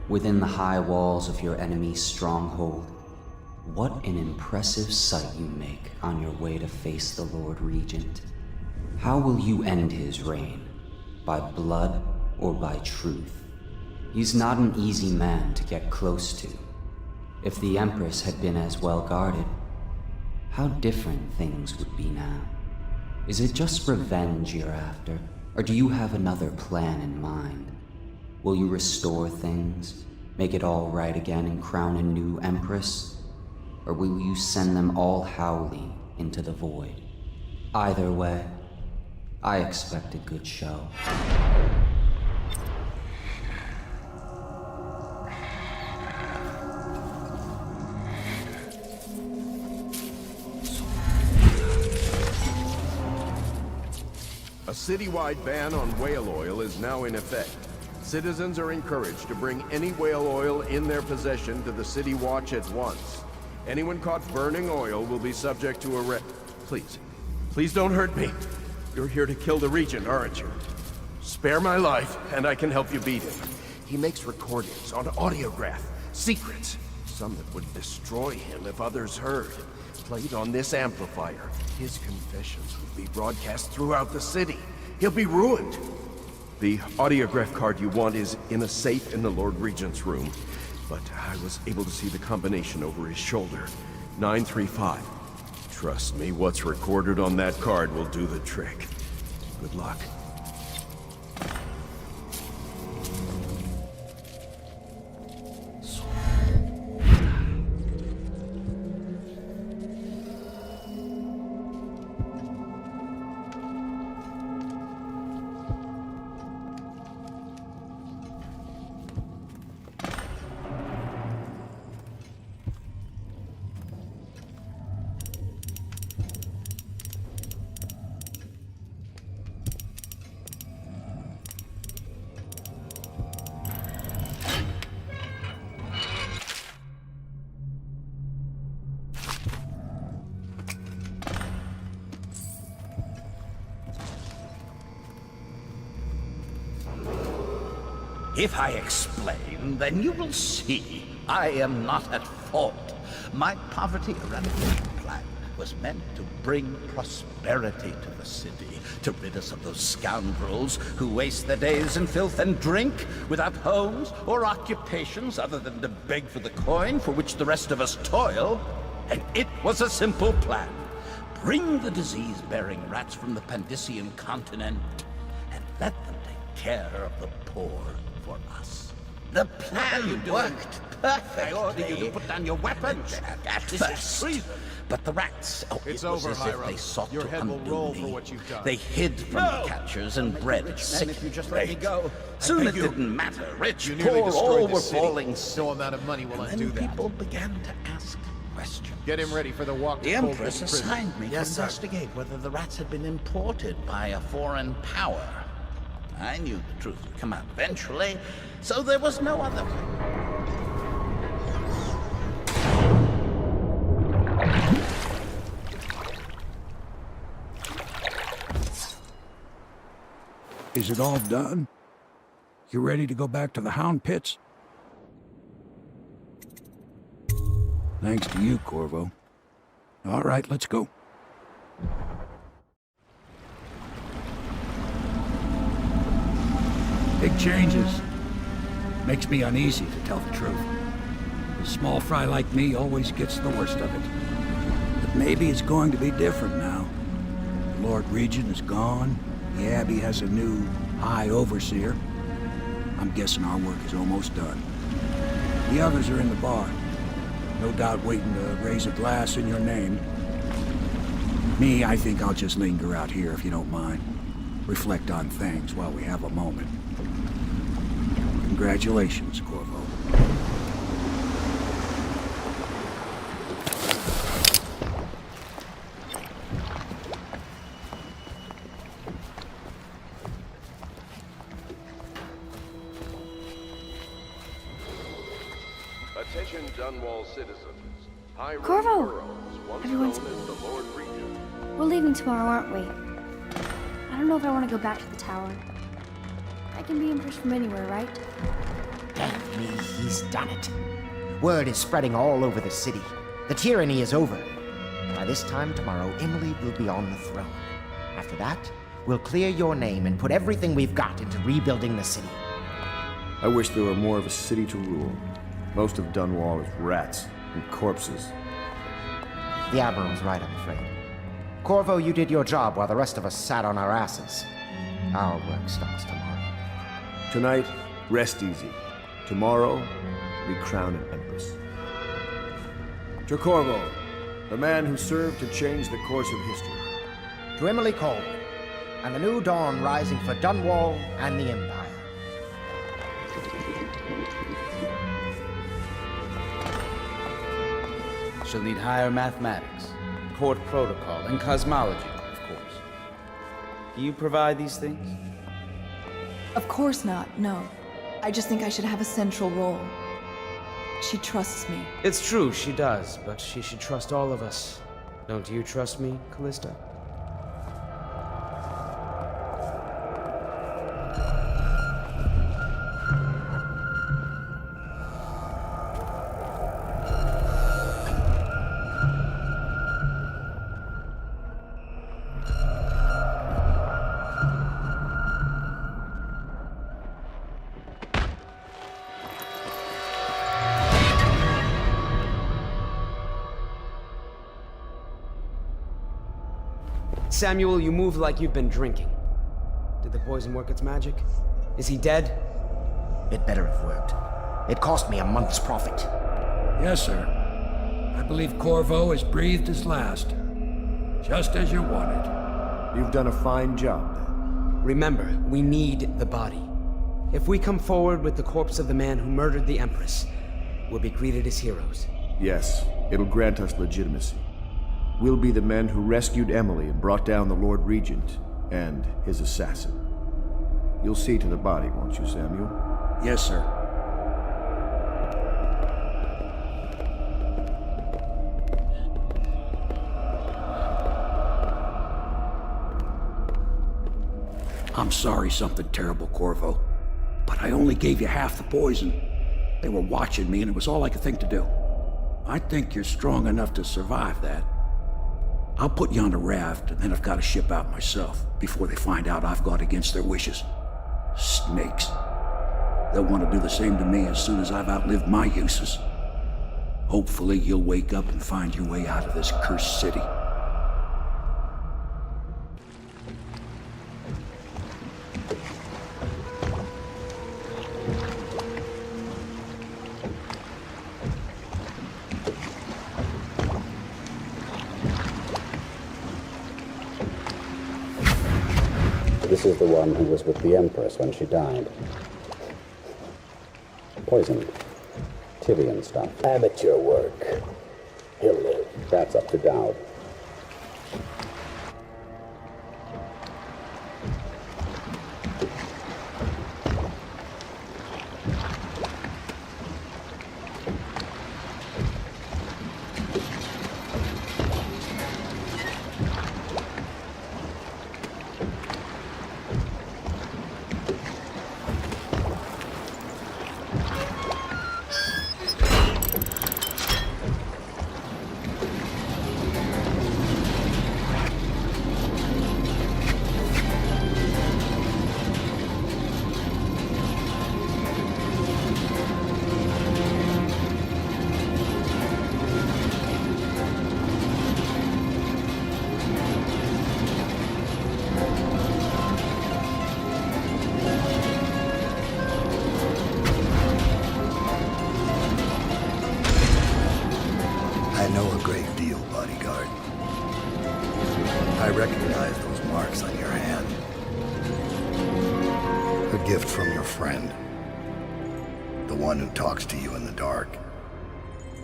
Within the high walls of your enemy's stronghold. What an impressive sight you make on your way to face the Lord Regent. How will you end his reign? By blood or by truth? He's not an easy man to get close to. If the Empress had been as well guarded, how different things would be now. Is it just revenge you're after, or do you have another plan in mind? Will you restore things, make it all right again and crown a new Empress? Or will you send them all howling into the void? Either way, I expect a good show. A citywide ban on whale oil is now in effect. Citizens are encouraged to bring any whale oil in their possession to the City Watch at once. Anyone caught burning oil will be subject to arrest. Please don't hurt me. You're here to kill the Regent, aren't you? Spare my life, and I can help you beat him. He makes recordings on audiograph, secrets, some that would destroy him if others heard. Played on this amplifier, his confessions would be broadcast throughout the city. He'll be ruined. The audiograph card you want is in a safe in the Lord Regent's room, but I was able to see the combination over his shoulder. 935. Trust me, what's recorded on that card will do the trick. Good luck. If I explain, then you will see I am not at fault. My poverty eradication plan was meant to bring prosperity to the city, to rid us of those scoundrels who waste their days in filth and drink, without homes or occupations other than to beg for the coin for which the rest of us toil. And it was a simple plan. Bring the disease-bearing rats from the Pandician continent and let them take care of the poor for us. The plan worked perfectly. I order you to put down your weapons. At first, but the rats, It's it was over, as if Hiram. they sought Your to head will undo roll me. for what you've done. They hid from the catchers and bred sick. if you just let me go. Soon I it beg you. didn't matter. Rich, You nearly poor, destroyed all the were city. falling sick. No amount of money will And undo then that. people began to ask questions. Get him ready for the walk to The Coldwood Empress Prison. assigned me to investigate whether the rats had been imported by a foreign power. I knew the truth would come out eventually, so there was no other way. Is it all done? You ready to go back to the Hound Pits? Thanks to you, Corvo. All right, let's go. Big changes. Makes me uneasy, to tell the truth. A small fry like me always gets the worst of it. But maybe it's going to be different now. The Lord Regent is gone. The Abbey has a new High Overseer. I'm guessing our work is almost done. The others are in the bar. No doubt waiting to raise a glass in your name. Me, I think I'll just linger out here if you don't mind. Reflect on things while we have a moment. Congratulations, Corvo. Attention Dunwall citizens. Hiram Corvo! Burrows, once Everyone's- known as the Lord Regent. We're leaving tomorrow, aren't we? I don't know if I want to go back to the tower. I can be Empress from anywhere, right? Damn me, he's done it. Word is spreading all over the city. The tyranny is over. By this time tomorrow, Emily will be on the throne. After that, we'll clear your name and put everything we've got into rebuilding the city. I wish there were more of a city to rule. Most of Dunwall is rats and corpses. The Admiral's right, I'm afraid. Corvo, you did your job while the rest of us sat on our asses. Our work starts tomorrow. Tonight, rest easy. Tomorrow, we crown an empress. To Corvo, the man who served to change the course of history. To Emily Colby, and the new dawn rising for Dunwall and the Empire. She'll need higher mathematics, court protocol, and cosmology, of course. Do you provide these things? Of course not, no. I just think I should have a central role. She trusts me. It's true, she does, but she should trust all of us. Don't you trust me, Callista? Samuel, you move like you've been drinking. Did the poison work its magic? Is he dead? It better have worked. It cost me a month's profit. Yes, sir. I believe Corvo has breathed his last. Just as you wanted. You've done a fine job, then. Remember, we need the body. If we come forward with the corpse of the man who murdered the Empress, we'll be greeted as heroes. Yes, it'll grant us legitimacy. We'll be the men who rescued Emily and brought down the Lord Regent and his assassin. You'll see to the body, won't you, Samuel? Yes, sir. I'm sorry something terrible, Corvo. But I only gave you half the poison. They were watching me and it was all I could think to do. I think you're strong enough to survive that. I'll put you on a raft, and then I've got to ship out myself before they find out I've gone against their wishes. Snakes. They'll want to do the same to me as soon as I've outlived my uses. Hopefully you'll wake up and find your way out of this cursed city. This is the one who was with the Empress when she died. Poisoned. Tivian stuff. Amateur work. He'll live. That's up to Dowd.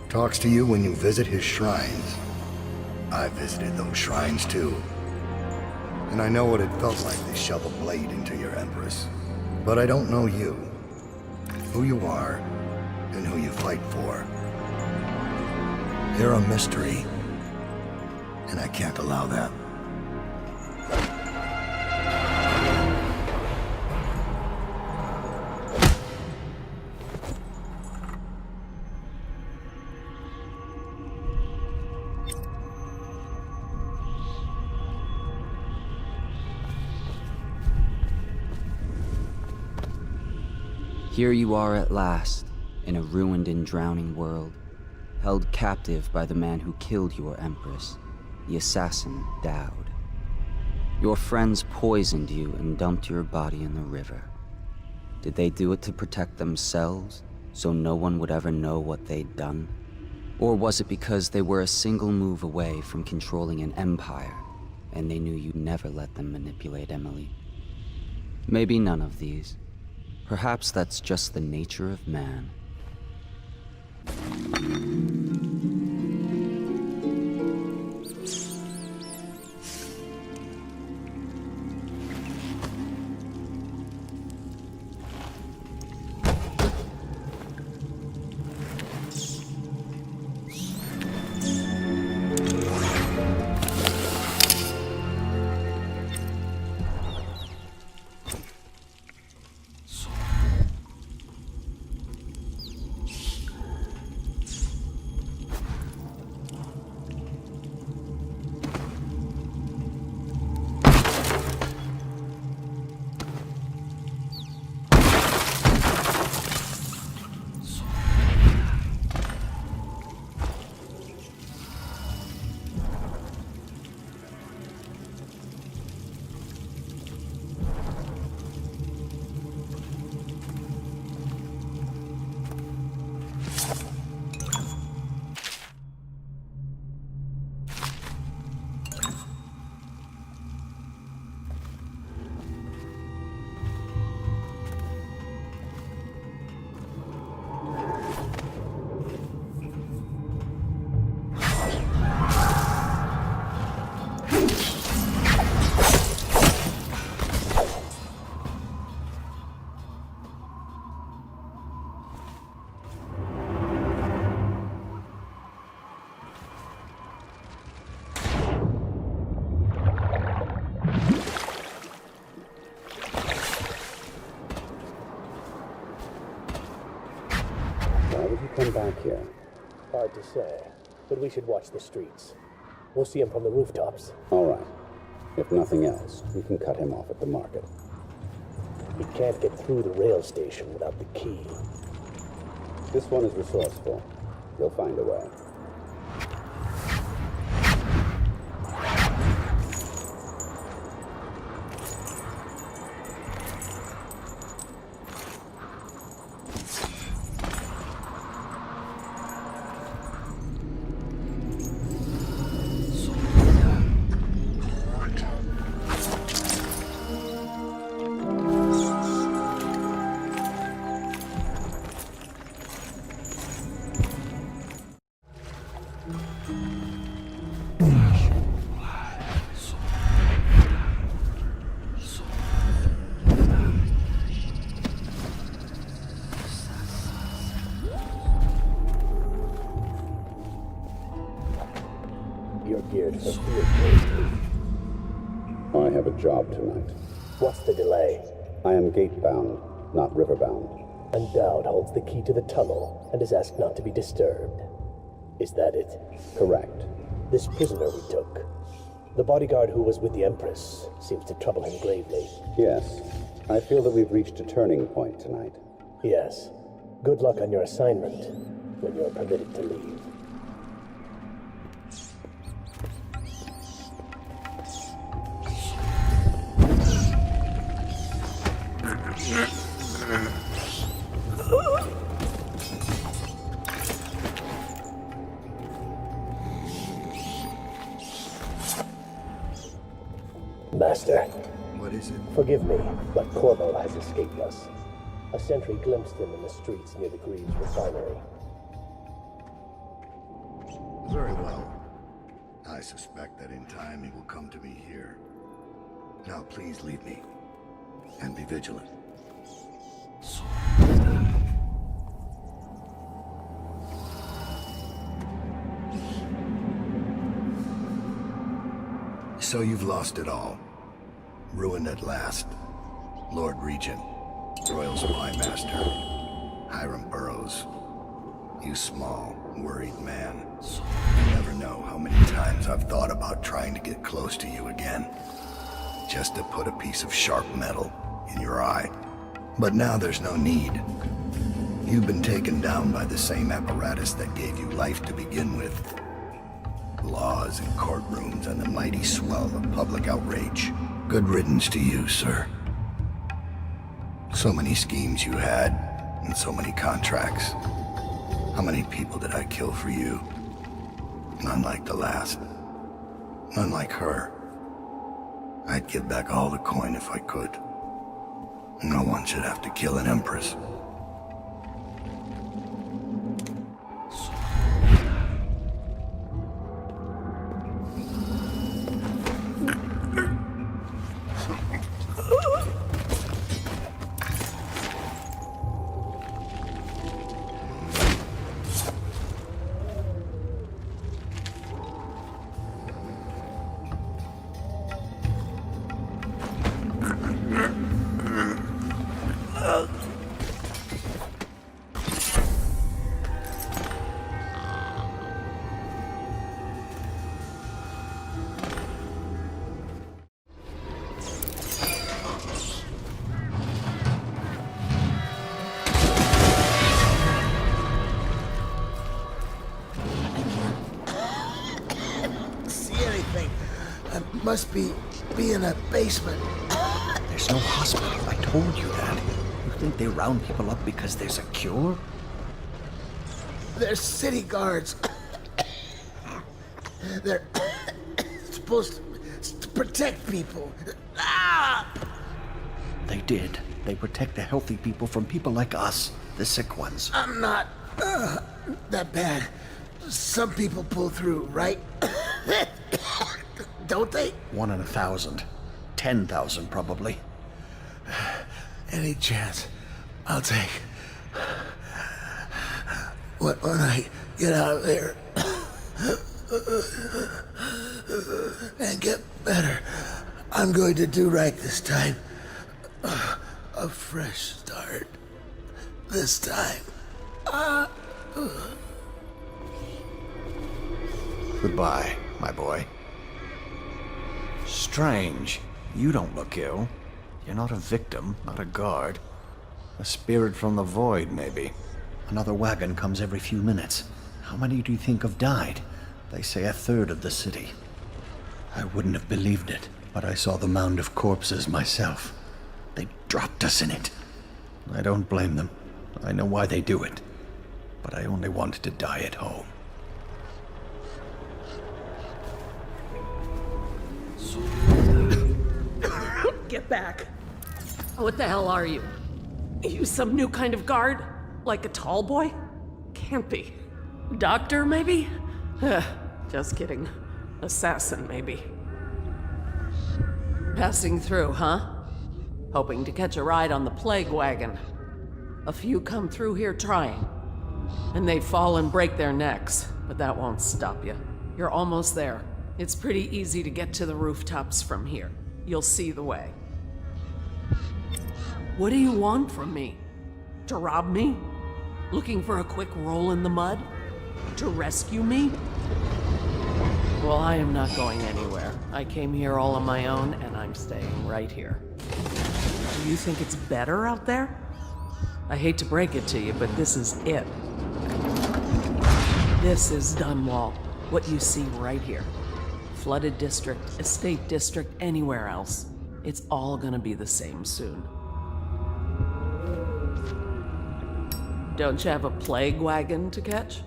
Talks to you when you visit his shrines. I visited those shrines too. And I know what it felt like to shove a blade into your Empress. But I don't know you. Who you are, and who you fight for. You're a mystery. And I can't allow that. Here you are at last, in a ruined and drowning world, held captive by the man who killed your Empress, the assassin Dowd. Your friends poisoned you and dumped your body in the river. Did they do it to protect themselves, so no one would ever know what they'd done? Or was it because they were a single move away from controlling an empire, and they knew you'd never let them manipulate Emily? Maybe none of these. Perhaps that's just the nature of man. Come back here. Hard to say, but we should watch the streets. We'll see him from the rooftops. All right. If nothing else, we can cut him off at the market. He can't get through the rail station without the key. This one is resourceful. He'll find a way. You're geared for field. I have a job tonight. What's the delay? I am gate-bound, not river-bound. And Dowd holds the key to the tunnel and is asked not to be disturbed. Is that it? Correct. This prisoner we took, the bodyguard who was with the Empress, seems to trouble him gravely. Yes. I feel that we've reached a turning point tonight. Yes. Good luck on your assignment when you're permitted to leave. Master. What is it? Forgive me, but Corvo has escaped us. A sentry glimpsed him in the streets near the Greaves refinery. Very well. I suspect that in time he will come to me here. Now please leave me. And be vigilant. So you've lost it all. Ruined at last. Lord Regent, Royal Spy Master, Hiram Burroughs. You small, worried man. You never know how many times I've thought about trying to get close to you again. Just to put a piece of sharp metal in your eye But now there's no need. You've been taken down by the same apparatus that gave you life to begin with. Laws and courtrooms and the mighty swell of public outrage. Good riddance to you, sir. So many schemes you had, and so many contracts. How many people did I kill for you? None like the last. None like her. I'd give back all the coin if I could. No one should have to kill an empress. Must be in a basement. There's no hospital. I told you that. You think they round people up because there's a cure? They're city guards. They're supposed to protect people. They did. They protect the healthy people from people like us, the sick ones. I'm not that bad. Some people pull through, right? Don't they? 1 in 1,000. 10,000 probably. Any chance I'll take. When I get out of there and get better, I'm going to do right this time. A fresh start. This time. Goodbye, my boy. Strange. You don't look ill. You're not a victim, not a guard. A spirit from the void, maybe. Another wagon comes every few minutes. How many do you think have died? They say 1/3 of the city. I wouldn't have believed it, but I saw the mound of corpses myself. They dropped us in it. I don't blame them. I know why they do it. But I only wanted to die at home. Get back. What the hell are you? You some new kind of guard? Like a tall boy? Can't be. Doctor, maybe? Just kidding. Assassin, maybe. Passing through, huh? Hoping to catch a ride on the plague wagon. A few come through here trying. And they fall and break their necks, but that won't stop you. You're almost there. It's pretty easy to get to the rooftops from here. You'll see the way. What do you want from me? To rob me? Looking for a quick roll in the mud? To rescue me? Well, I am not going anywhere. I came here all on my own, and I'm staying right here. Do you think it's better out there? I hate to break it to you, but this is it. This is Dunwall. What you see right here. Flooded district, estate district, anywhere else. It's all gonna be the same soon. Don't you have a plague wagon to catch?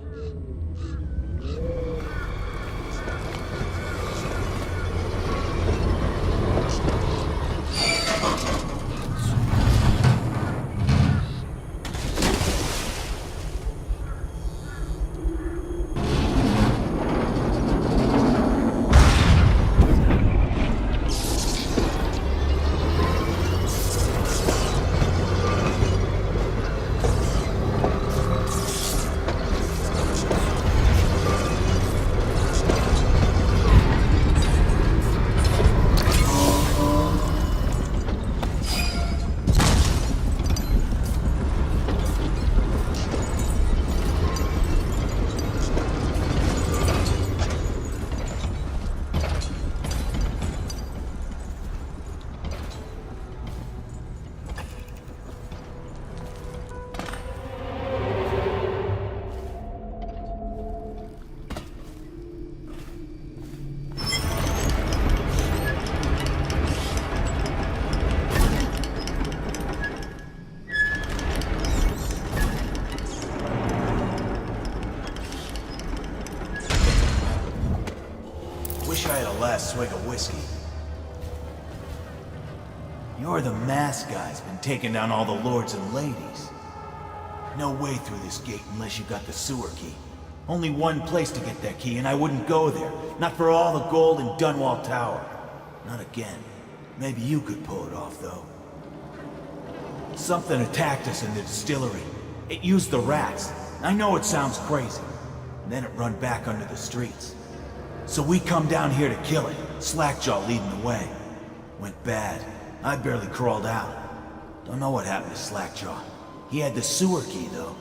swig of whiskey. You're the mask guy's been taking down all the lords and ladies. No way through this gate unless you got the sewer key. Only one place to get that key, and I wouldn't go there. Not for all the gold in Dunwall Tower. Not again. Maybe you could pull it off, though. Something attacked us in the distillery. It used the rats. I know it sounds crazy. And then it run back under the streets. So we come down here to kill it, Slackjaw leading the way. Went bad. I barely crawled out. Don't know what happened to Slackjaw. He had the sewer key, though.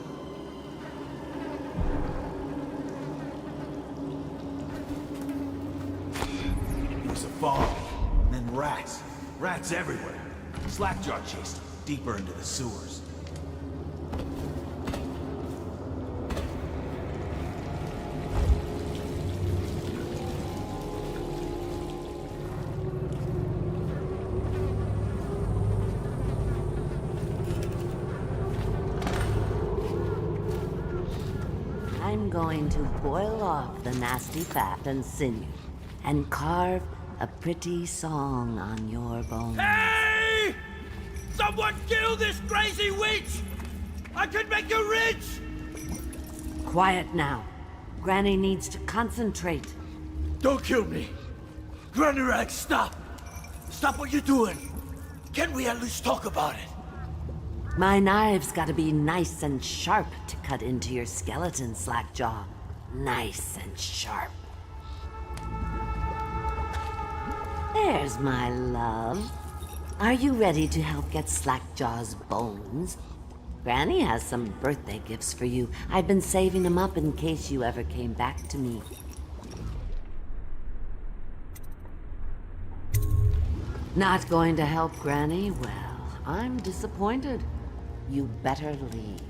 It was a fog, and then rats. Rats everywhere. Slackjaw chased him deeper into the sewers. I'm going to boil off the nasty fat and sinew, and carve a pretty song on your bones. Hey! Someone kill this crazy witch! I could make her rich! Quiet now. Granny needs to concentrate. Don't kill me! Granny Rag, stop! Stop what you're doing! Can we at least talk about it? My knive's gotta be nice and sharp to cut into your skeleton, Slackjaw. Nice and sharp. There's my love. Are you ready to help get Slackjaw's bones? Granny has some birthday gifts for you. I've been saving them up in case you ever came back to me. Not going to help Granny? Well, I'm disappointed. You better leave.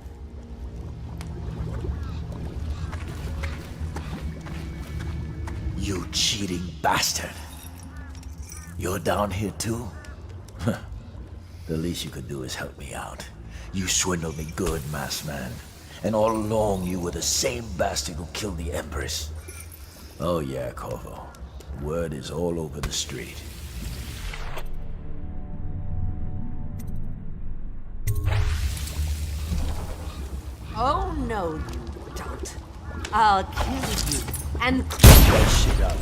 You cheating bastard. You're down here too? The least you could do is help me out. You swindled me good, masked man. And all along you were the same bastard who killed the Empress. Oh yeah, Corvo. Word is all over the street. Oh, no, you don't. I'll kill you and... That shit up.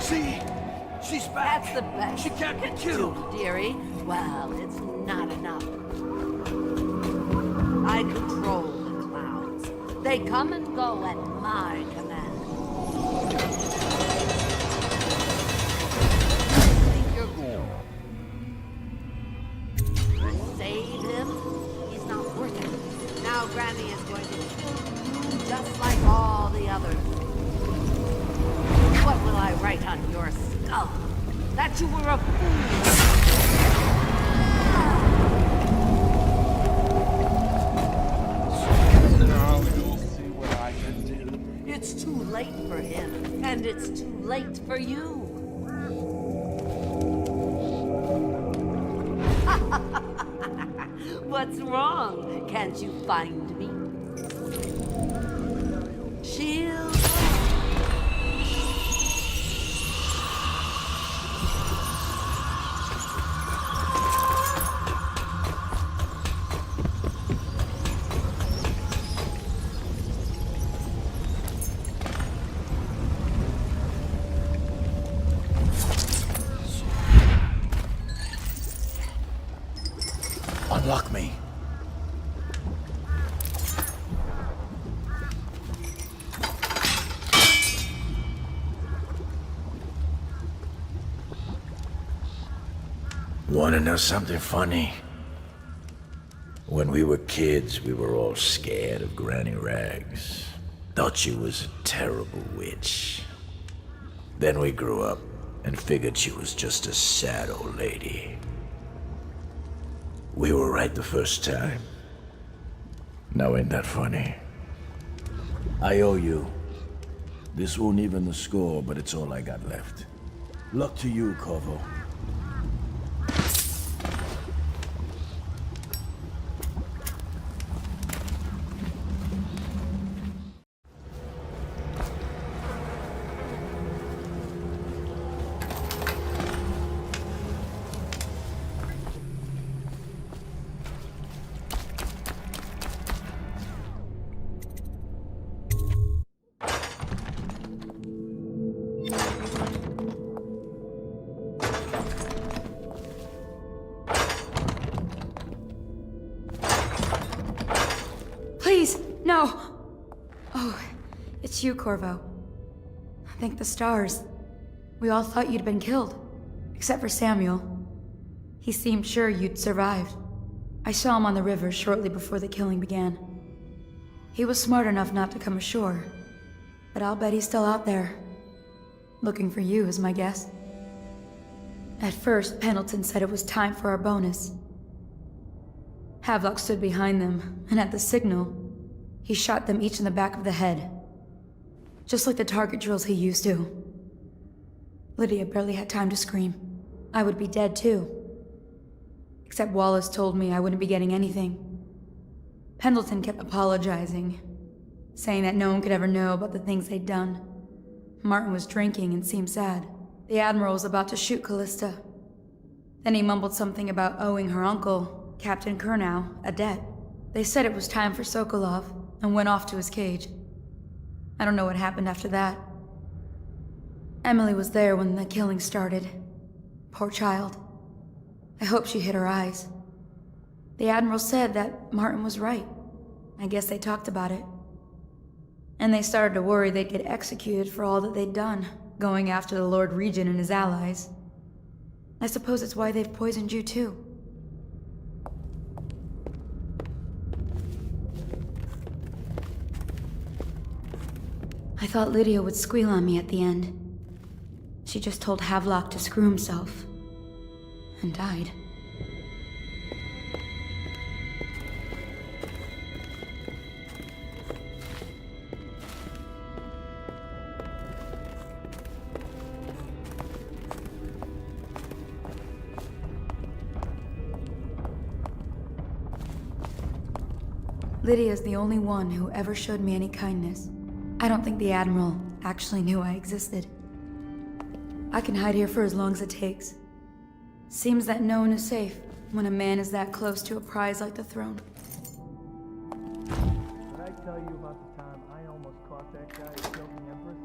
See? She's back! That's the best She can't get killed! do, dearie. Well, it's not enough. I control the clouds. They come and go at my command. Think you're cool? Save him? He's not worth it. Now Granny is going to kill you just like all the others. What will I write on your skull? That you were a fool! Now you'll see what I can do. It's too late for him, and it's too late for you. What's wrong? Can't you find me? Shield. Unlock me. Wanna know something funny? When we were kids, we were all scared of Granny Rags. Thought she was a terrible witch. Then we grew up and figured she was just a sad old lady. We were right the first time. Now ain't that funny? I owe you. This won't even the score, but it's all I got left. Luck to you, Corvo. Please, no! Oh, it's you, Corvo. Thank the stars. We all thought you'd been killed. Except for Samuel. He seemed sure you'd survived. I saw him on the river shortly before the killing began. He was smart enough not to come ashore. But I'll bet he's still out there. Looking for you, is my guess. At first, Pendleton said it was time for our bonus. Havelock stood behind them, and at the signal, he shot them each in the back of the head. Just like the target drills he used to. Lydia barely had time to scream. I would be dead too. Except Wallace told me I wouldn't be getting anything. Pendleton kept apologizing, saying that no one could ever know about the things they'd done. Martin was drinking and seemed sad. The Admiral was about to shoot Callista. Then he mumbled something about owing her uncle, Captain Kurnow, a debt. They said it was time for Sokolov, and went off to his cage. I don't know what happened after that. Emily was there when the killing started. Poor child. I hope she hid her eyes. The Admiral said that Martin was right. I guess they talked about it. And they started to worry they'd get executed for all that they'd done, going after the Lord Regent and his allies. I suppose it's why they've poisoned you too. I thought Lydia would squeal on me at the end. She just told Havelock to screw himself. And died. Lydia's the only one who ever showed me any kindness. I don't think the Admiral actually knew I existed. I can hide here for as long as it takes. Seems that no one is safe when a man is that close to a prize like the throne. Did I tell you about the time I almost caught that guy who killed the Empress?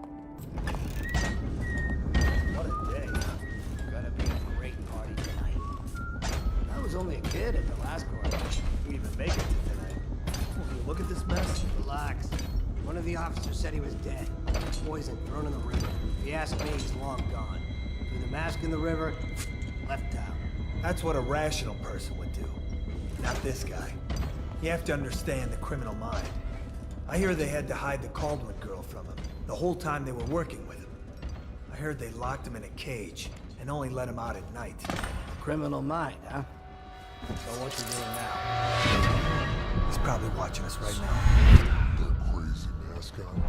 What a day. Gonna be a great party tonight. I was only a kid at the last coronation. We even make it to tonight. Will you look at this mess? Relax. One of the officers said he was dead. Poisoned, thrown in the river. If you ask me, he's long gone. Threw the mask in the river, left town. That's what a rational person would do. Not this guy. You have to understand the criminal mind. I hear they had to hide the Caldwell girl from him, the whole time they were working with him. I heard they locked him in a cage, and only let him out at night. Criminal mind, huh? So what you doing now? He's probably watching us right now. That crazy mask on.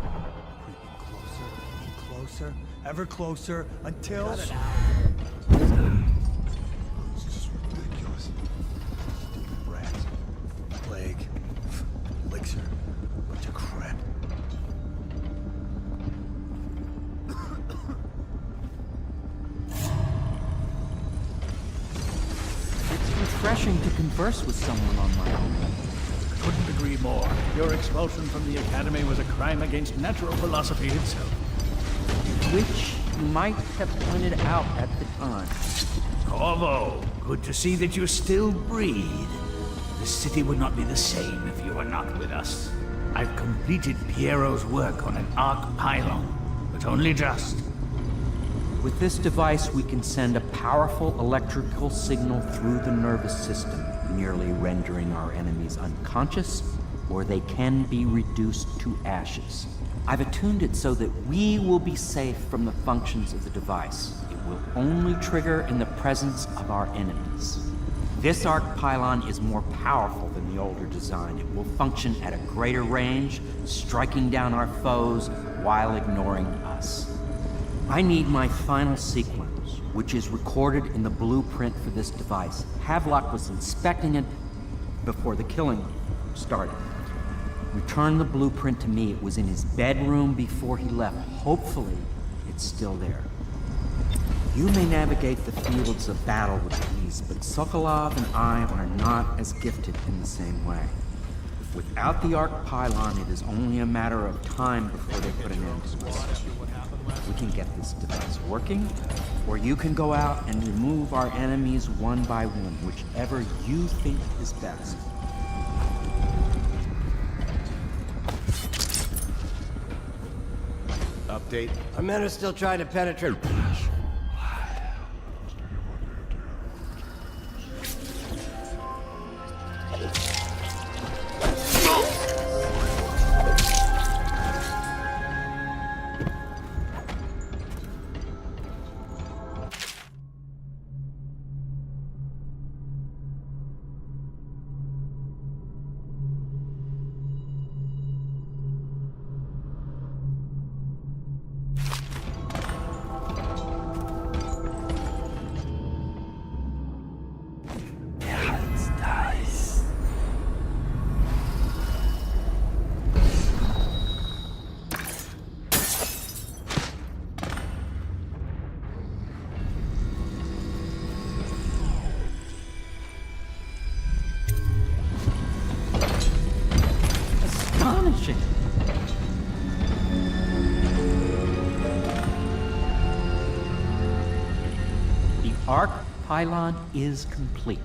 Creeping closer and closer, ever closer, until... Cut it out. This is ridiculous. Stupid rats. Plague. Elixir. Bunch of crap. It's refreshing to converse with someone on my own level. Couldn't agree more. Your expulsion from the Academy was a crime against natural philosophy itself. Which you might have pointed out at the time. Corvo, good to see that you still breathe. The city would not be the same if you were not with us. I've completed Piero's work on an arc pylon, but only just. With this device, we can send a powerful electrical signal through the nervous system, nearly rendering our enemies unconscious, or they can be reduced to ashes. I've attuned it so that we will be safe from the functions of the device. It will only trigger in the presence of our enemies. This arc pylon is more powerful than the older design. It will function at a greater range, striking down our foes while ignoring us. I need my final sequence, which is recorded in the blueprint for this device. Havelock was inspecting it before the killing started. Return the blueprint to me. It was in his bedroom before he left. Hopefully, it's still there. You may navigate the fields of battle with ease, but Sokolov and I are not as gifted in the same way. Without the arc pylon, it is only a matter of time before they put an end to us. We can get this device working, or you can go out and remove our enemies one by one, whichever you think is best. Update. Our men are still trying to penetrate. Astonishing! The arc pylon is complete.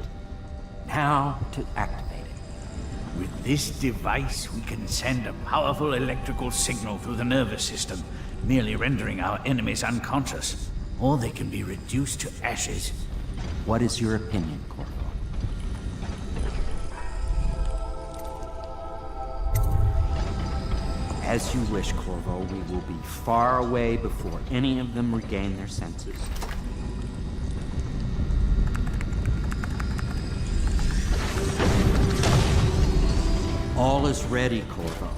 Now to activate it. With this device, we can send a powerful electrical signal through the nervous system, merely rendering our enemies unconscious, or they can be reduced to ashes. What is your opinion, Corvo? As you wish, Corvo. We will be far away before any of them regain their senses. All is ready, Corvo.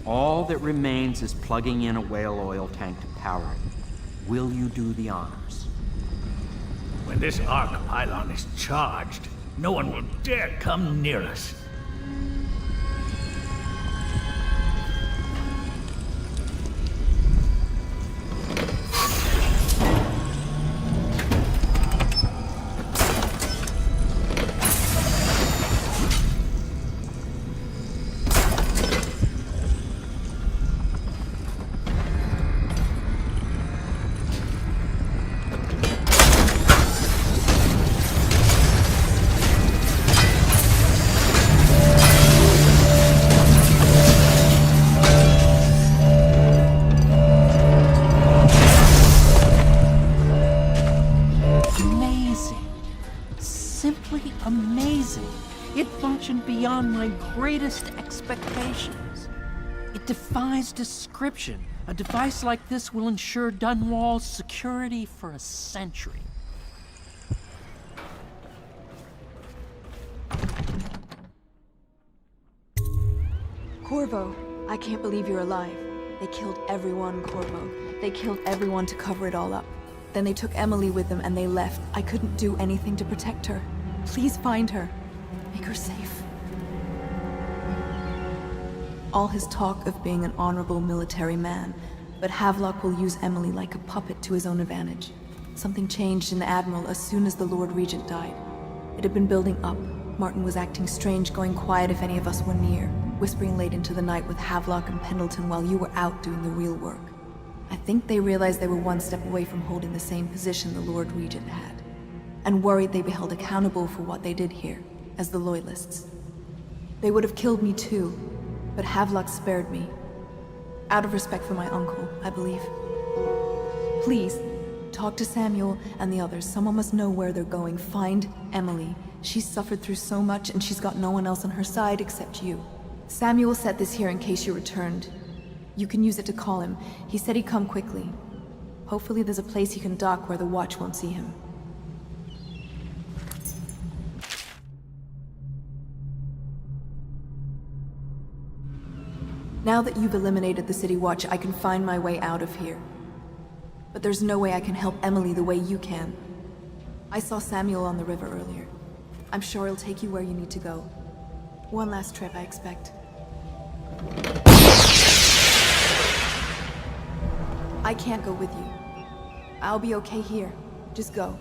All that remains is plugging in a whale oil tank to power it. Will you do the honors? When this arc pylon is charged, no one will dare come near us. Beyond my greatest expectations. It defies description. A device like this will ensure Dunwall's security for a century. Corvo, I can't believe you're alive. They killed everyone, Corvo. They killed everyone to cover it all up. Then they took Emily with them and they left. I couldn't do anything to protect her. Please find her. Make her safe. All his talk of being an honorable military man, but Havelock will use Emily like a puppet to his own advantage. Something changed in the Admiral as soon as the Lord Regent died. It had been building up. Martin was acting strange, going quiet if any of us were near, whispering late into the night with Havelock and Pendleton while you were out doing the real work. I think they realized they were one step away from holding the same position the Lord Regent had, and worried they'd be held accountable for what they did here, as the Loyalists. They would have killed me too, but Havelock spared me. Out of respect for my uncle, I believe. Please, talk to Samuel and the others. Someone must know where they're going. Find Emily. She's suffered through so much and she's got no one else on her side except you. Samuel set this here in case you returned. You can use it to call him. He said he'd come quickly. Hopefully there's a place he can dock where the Watch won't see him. Now that you've eliminated the City Watch, I can find my way out of here. But there's no way I can help Emily the way you can. I saw Samuel on the river earlier. I'm sure he'll take you where you need to go. One last trip, I expect. I can't go with you. I'll be okay here. Just go.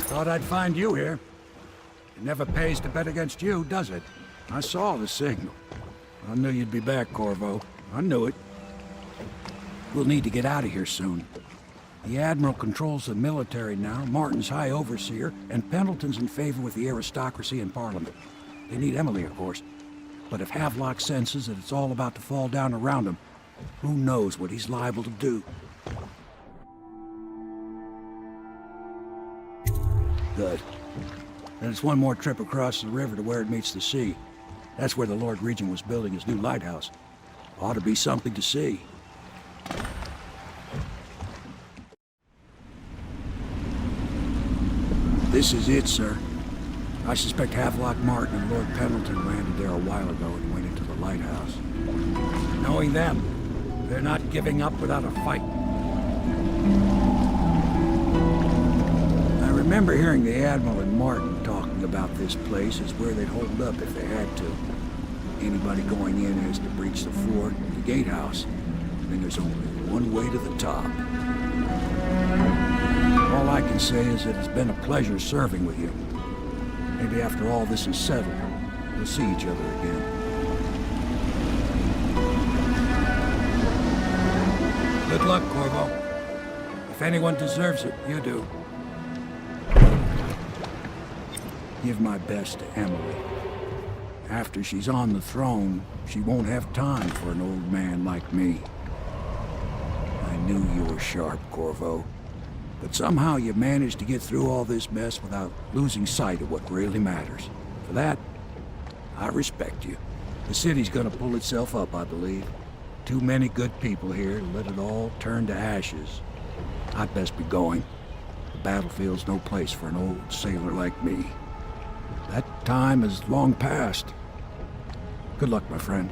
Thought I'd find you here. It never pays to bet against you, does it? I saw the signal. I knew you'd be back, Corvo. I knew it. We'll need to get out of here soon. The Admiral controls the military now, Martin's High Overseer, and Pendleton's in favor with the aristocracy and Parliament. They need Emily, of course. But if Havelock senses that it's all about to fall down around him, who knows what he's liable to do. Good. Then it's one more trip across the river to where it meets the sea. That's where the Lord Regent was building his new lighthouse. Ought to be something to see. This is it, sir. I suspect Havelock Martin and Lord Pendleton landed there a while ago and went into the lighthouse. Knowing them, they're not giving up without a fight. I remember hearing the Admiral and Martin talking about this place as where they'd hold up if they had to. Anybody going in has to breach the fort, the gatehouse. Then there's only one way to the top. All I can say is that it's been a pleasure serving with you. Maybe after all this is settled, we'll see each other again. Good luck, Corvo. If anyone deserves it, you do. Give my best to Emily. After she's on the throne, she won't have time for an old man like me. I knew you were sharp, Corvo. But somehow you managed to get through all this mess without losing sight of what really matters. For that, I respect you. The city's gonna pull itself up, I believe. Too many good people here to let it all turn to ashes. I'd best be going. The battlefield's no place for an old sailor like me. That time is long past. Good luck, my friend.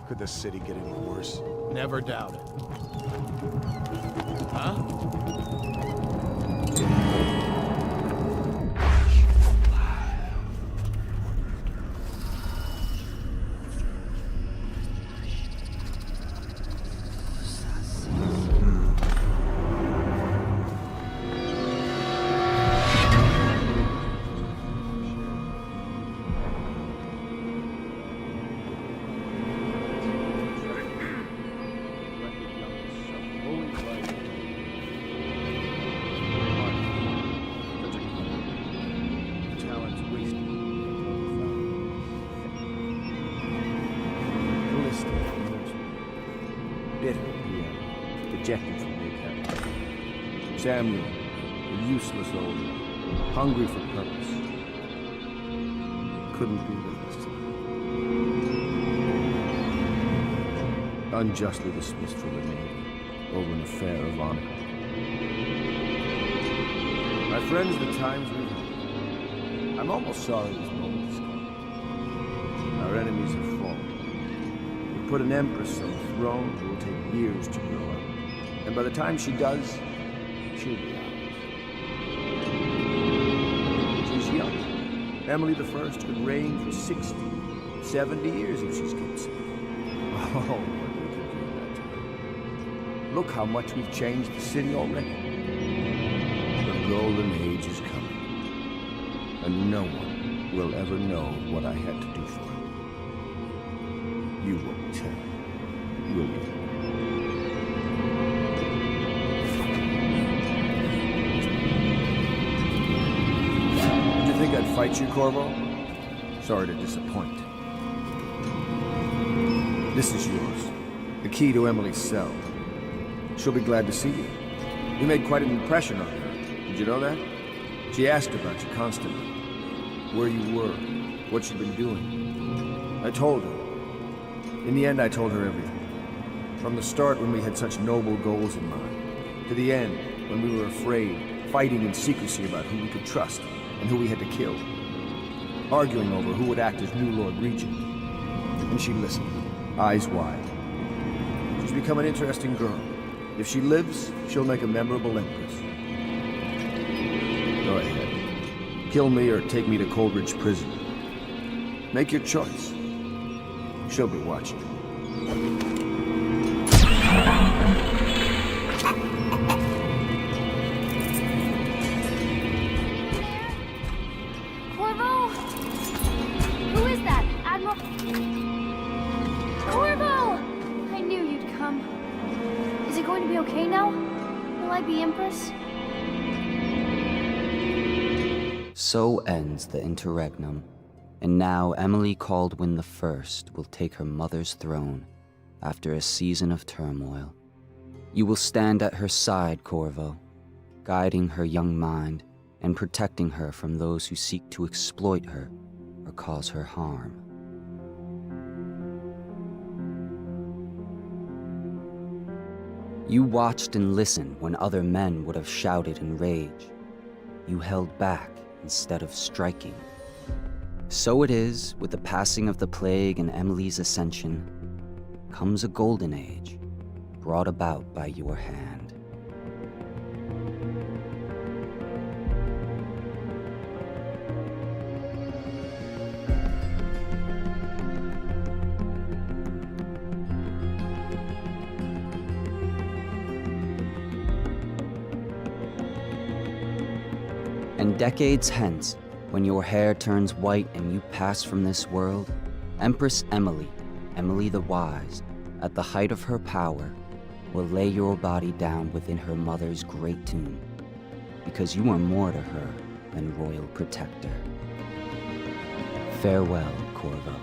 Could the city get any worse? Never doubt it. Huh? Samuel, the useless old man, hungry for purpose, couldn't be with us tonight. Unjustly dismissed from the Navy over an affair of honor. My friends, the times we've had. I'm almost sorry this moment is gone. Our enemies have fallen. We put an empress on the throne who will take years to grow up. And by the time she does, she'll be ours. She's young. Emily the First could reign for 60, 70 years if she's kept safe. Oh, what we could do in that time. Look how much we've changed the city already. The golden age is coming. And no one will ever know what I had to do for it. You won't tell, will you? Did you think I'd fight you, Corvo? Sorry to disappoint. This is yours. The key to Emily's cell. She'll be glad to see you. You made quite an impression on her. Did you know that? She asked about you constantly. Where you were, what you'd been doing. I told her. In the end, I told her everything. From the start, when we had such noble goals in mind, to the end, when we were afraid, fighting in secrecy about who we could trust and who we had to kill, arguing over who would act as new Lord Regent. And she listened, eyes wide. She's become an interesting girl. If she lives, she'll make a memorable empress. Go ahead. Kill me or take me to Coldridge Prison. Make your choice. She'll be watching. Corvo? Who is that? Admiral... Corvo! I knew you'd come. Is it going to be okay now? Will I be Empress? So ends the interregnum, and now Emily Kaldwin I will take her mother's throne after a season of turmoil. You will stand at her side, Corvo, guiding her young mind and protecting her from those who seek to exploit her or cause her harm. You watched and listened when other men would have shouted in rage. You held back instead of striking. So it is, with the passing of the plague and Emily's ascension, comes a golden age, brought about by your hand. And decades hence, when your hair turns white and you pass from this world, Empress Emily, Emily the Wise, at the height of her power, will lay your body down within her mother's great tomb, because you are more to her than royal protector. Farewell, Corvo.